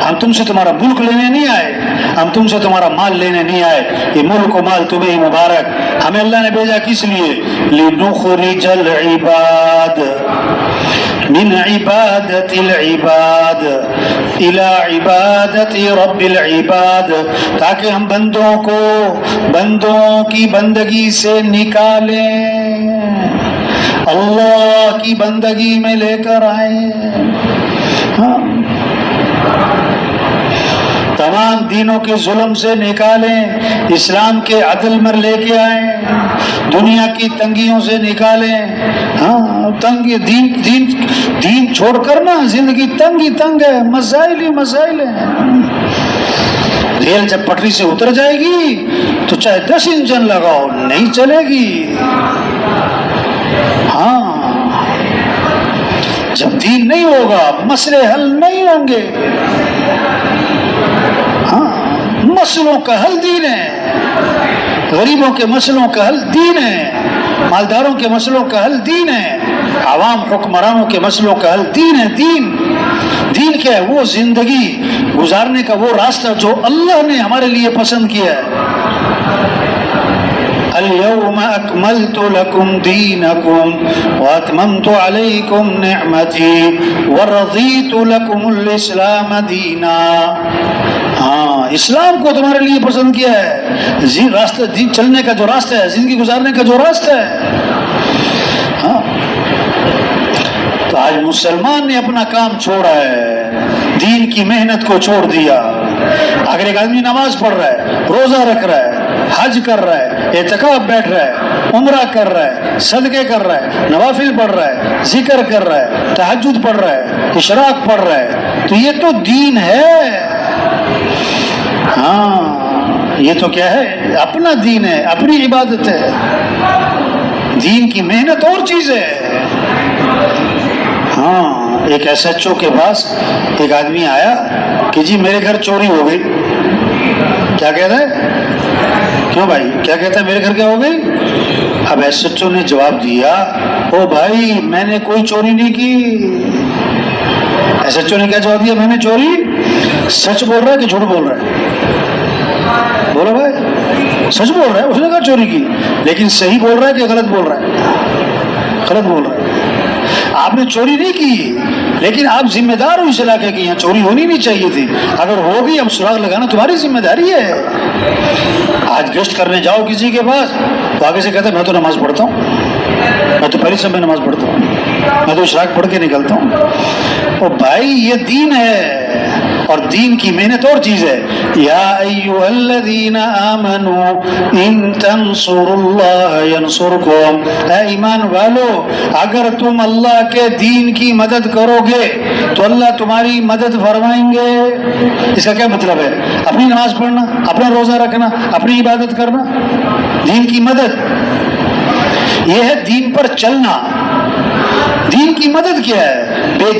ہم تم سے تمہارا ملک لینے نہیں آئے، ہم تم سے تمہارا مال لینے نہیں آئے، یہ ملک و مال تمہیں ہی مبارک. ہمیں اللہ نے بھیجا کس لیے؟ لنخرج العباد من عبادت العباد الى عبادت رب العباد، تاکہ ہم بندوں کی بندگی سے نکالیں، اللہ کی بندگی میں لے کر آئیں. ہاں، تمام دینوں کے ظلم سے نکالیں، اسلام کے عدل میں لے کے آئیں، دنیا کی تنگیوں سے نکالیں. ہاں، دین چھوڑ کر نا زندگی تنگ ہے، مسائل ہی مسائل ہیں. ریل جب پٹری سے اتر جائے گی تو چاہے 10 انجن لگاؤ نہیں چلے گی. ہاں، جب دین نہیں ہوگا مسئلے حل نہیں ہوں گے. ہاں، مسئلوں کا حل دین ہے، غریبوں کے مسئلوں کا حل دین ہے، مالداروں کے مسئلوں کا حل دین ہے، عوام حکمرانوں کے مسئلوں کا حل دین ہے. دین کیا ہے؟ وہ زندگی گزارنے کا وہ راستہ جو اللہ نے ہمارے لیے پسند کیا ہے. اليوم اکملت لکم دینکم واتممت علیکم نعمتی ورضیت لکم الاسلام دینا. ہاں، اسلام کو تمہارے لیے پسند کیا ہے، راستہ دین چلنے کا جو راستہ ہے، زندگی گزارنے کا جو راستہ ہے. ہاں، تو آج مسلمان نے اپنا کام چھوڑا ہے، دین کی محنت کو چھوڑ دیا. اگر ایک آدمی نماز پڑھ رہا ہے، روزہ رکھ رہا ہے، حج کر رہا ہے، اعتکاف بیٹھ رہا ہے، عمرہ کر رہا ہے، صدقے کر رہا ہے، نوافل پڑھ رہا ہے، ذکر کر رہا ہے، تہجد پڑھ رہا ہے، اشراق پڑھ رہا ہے، تو یہ تو دین ہے. ہاں، یہ تو کیا ہے؟ اپنا دین ہے، اپنی عبادت ہے. دین کی محنت اور چیز ہے. ہاں ایک ایس ایچ او کے پاس ایک آدمی آیا کہ جی میرے گھر چوری ہو گئی. کیا کہتا ہے؟ کیوں بھائی کیا کہتا ہے میرے گھر کیا ہو گئی؟ اب ایس ایچ او نے جواب دیا او بھائی میں نے کوئی چوری نہیں کی. ایس ایچ او نے کیا جواب دیا؟ میں نے چوری. سچ بول رہا ہے کہ جھوٹ بول رہا ہے؟ بولو بھائی. سچ بول رہا ہے. اس نے کہا چوری کی، لیکن صحیح بول رہا ہے کہ غلط بول رہا ہے؟ غلط بول رہا ہے. آپ نے چوری نہیں کی، لیکن آپ ذمہ دار ہو اس علاقے کی، یہاں چوری ہونی نہیں چاہیے تھی. اگر ہوگی اب سراغ لگانا تمہاری ذمہ داری ہے. آج گشت کرنے جاؤ کسی کے پاس تو آگے سے کہتا ہے میں تو نماز پڑھتا ہوں، میں تو پہلی سب میں نماز پڑھتا ہوں، میں تو اشراق پڑھ کے نکلتا ہوں. او بھائی یہ دین ہے، اور دین کی محنت اور چیز ہے. یا ایھا الذین آمنوا ان تنصروا اللہ ینصرکم. اے ایمان والو اگر تم اللہ کے دین کی مدد کرو گے تو اللہ تمہاری مدد فرمائیں گے. اس کا کیا مطلب ہے؟ اپنی نماز پڑھنا، اپنا روزہ رکھنا، اپنی عبادت کرنا، دین کی مدد. یہ ہے دین پر چلنا. دین کی مدد کیا ہے؟ بے دین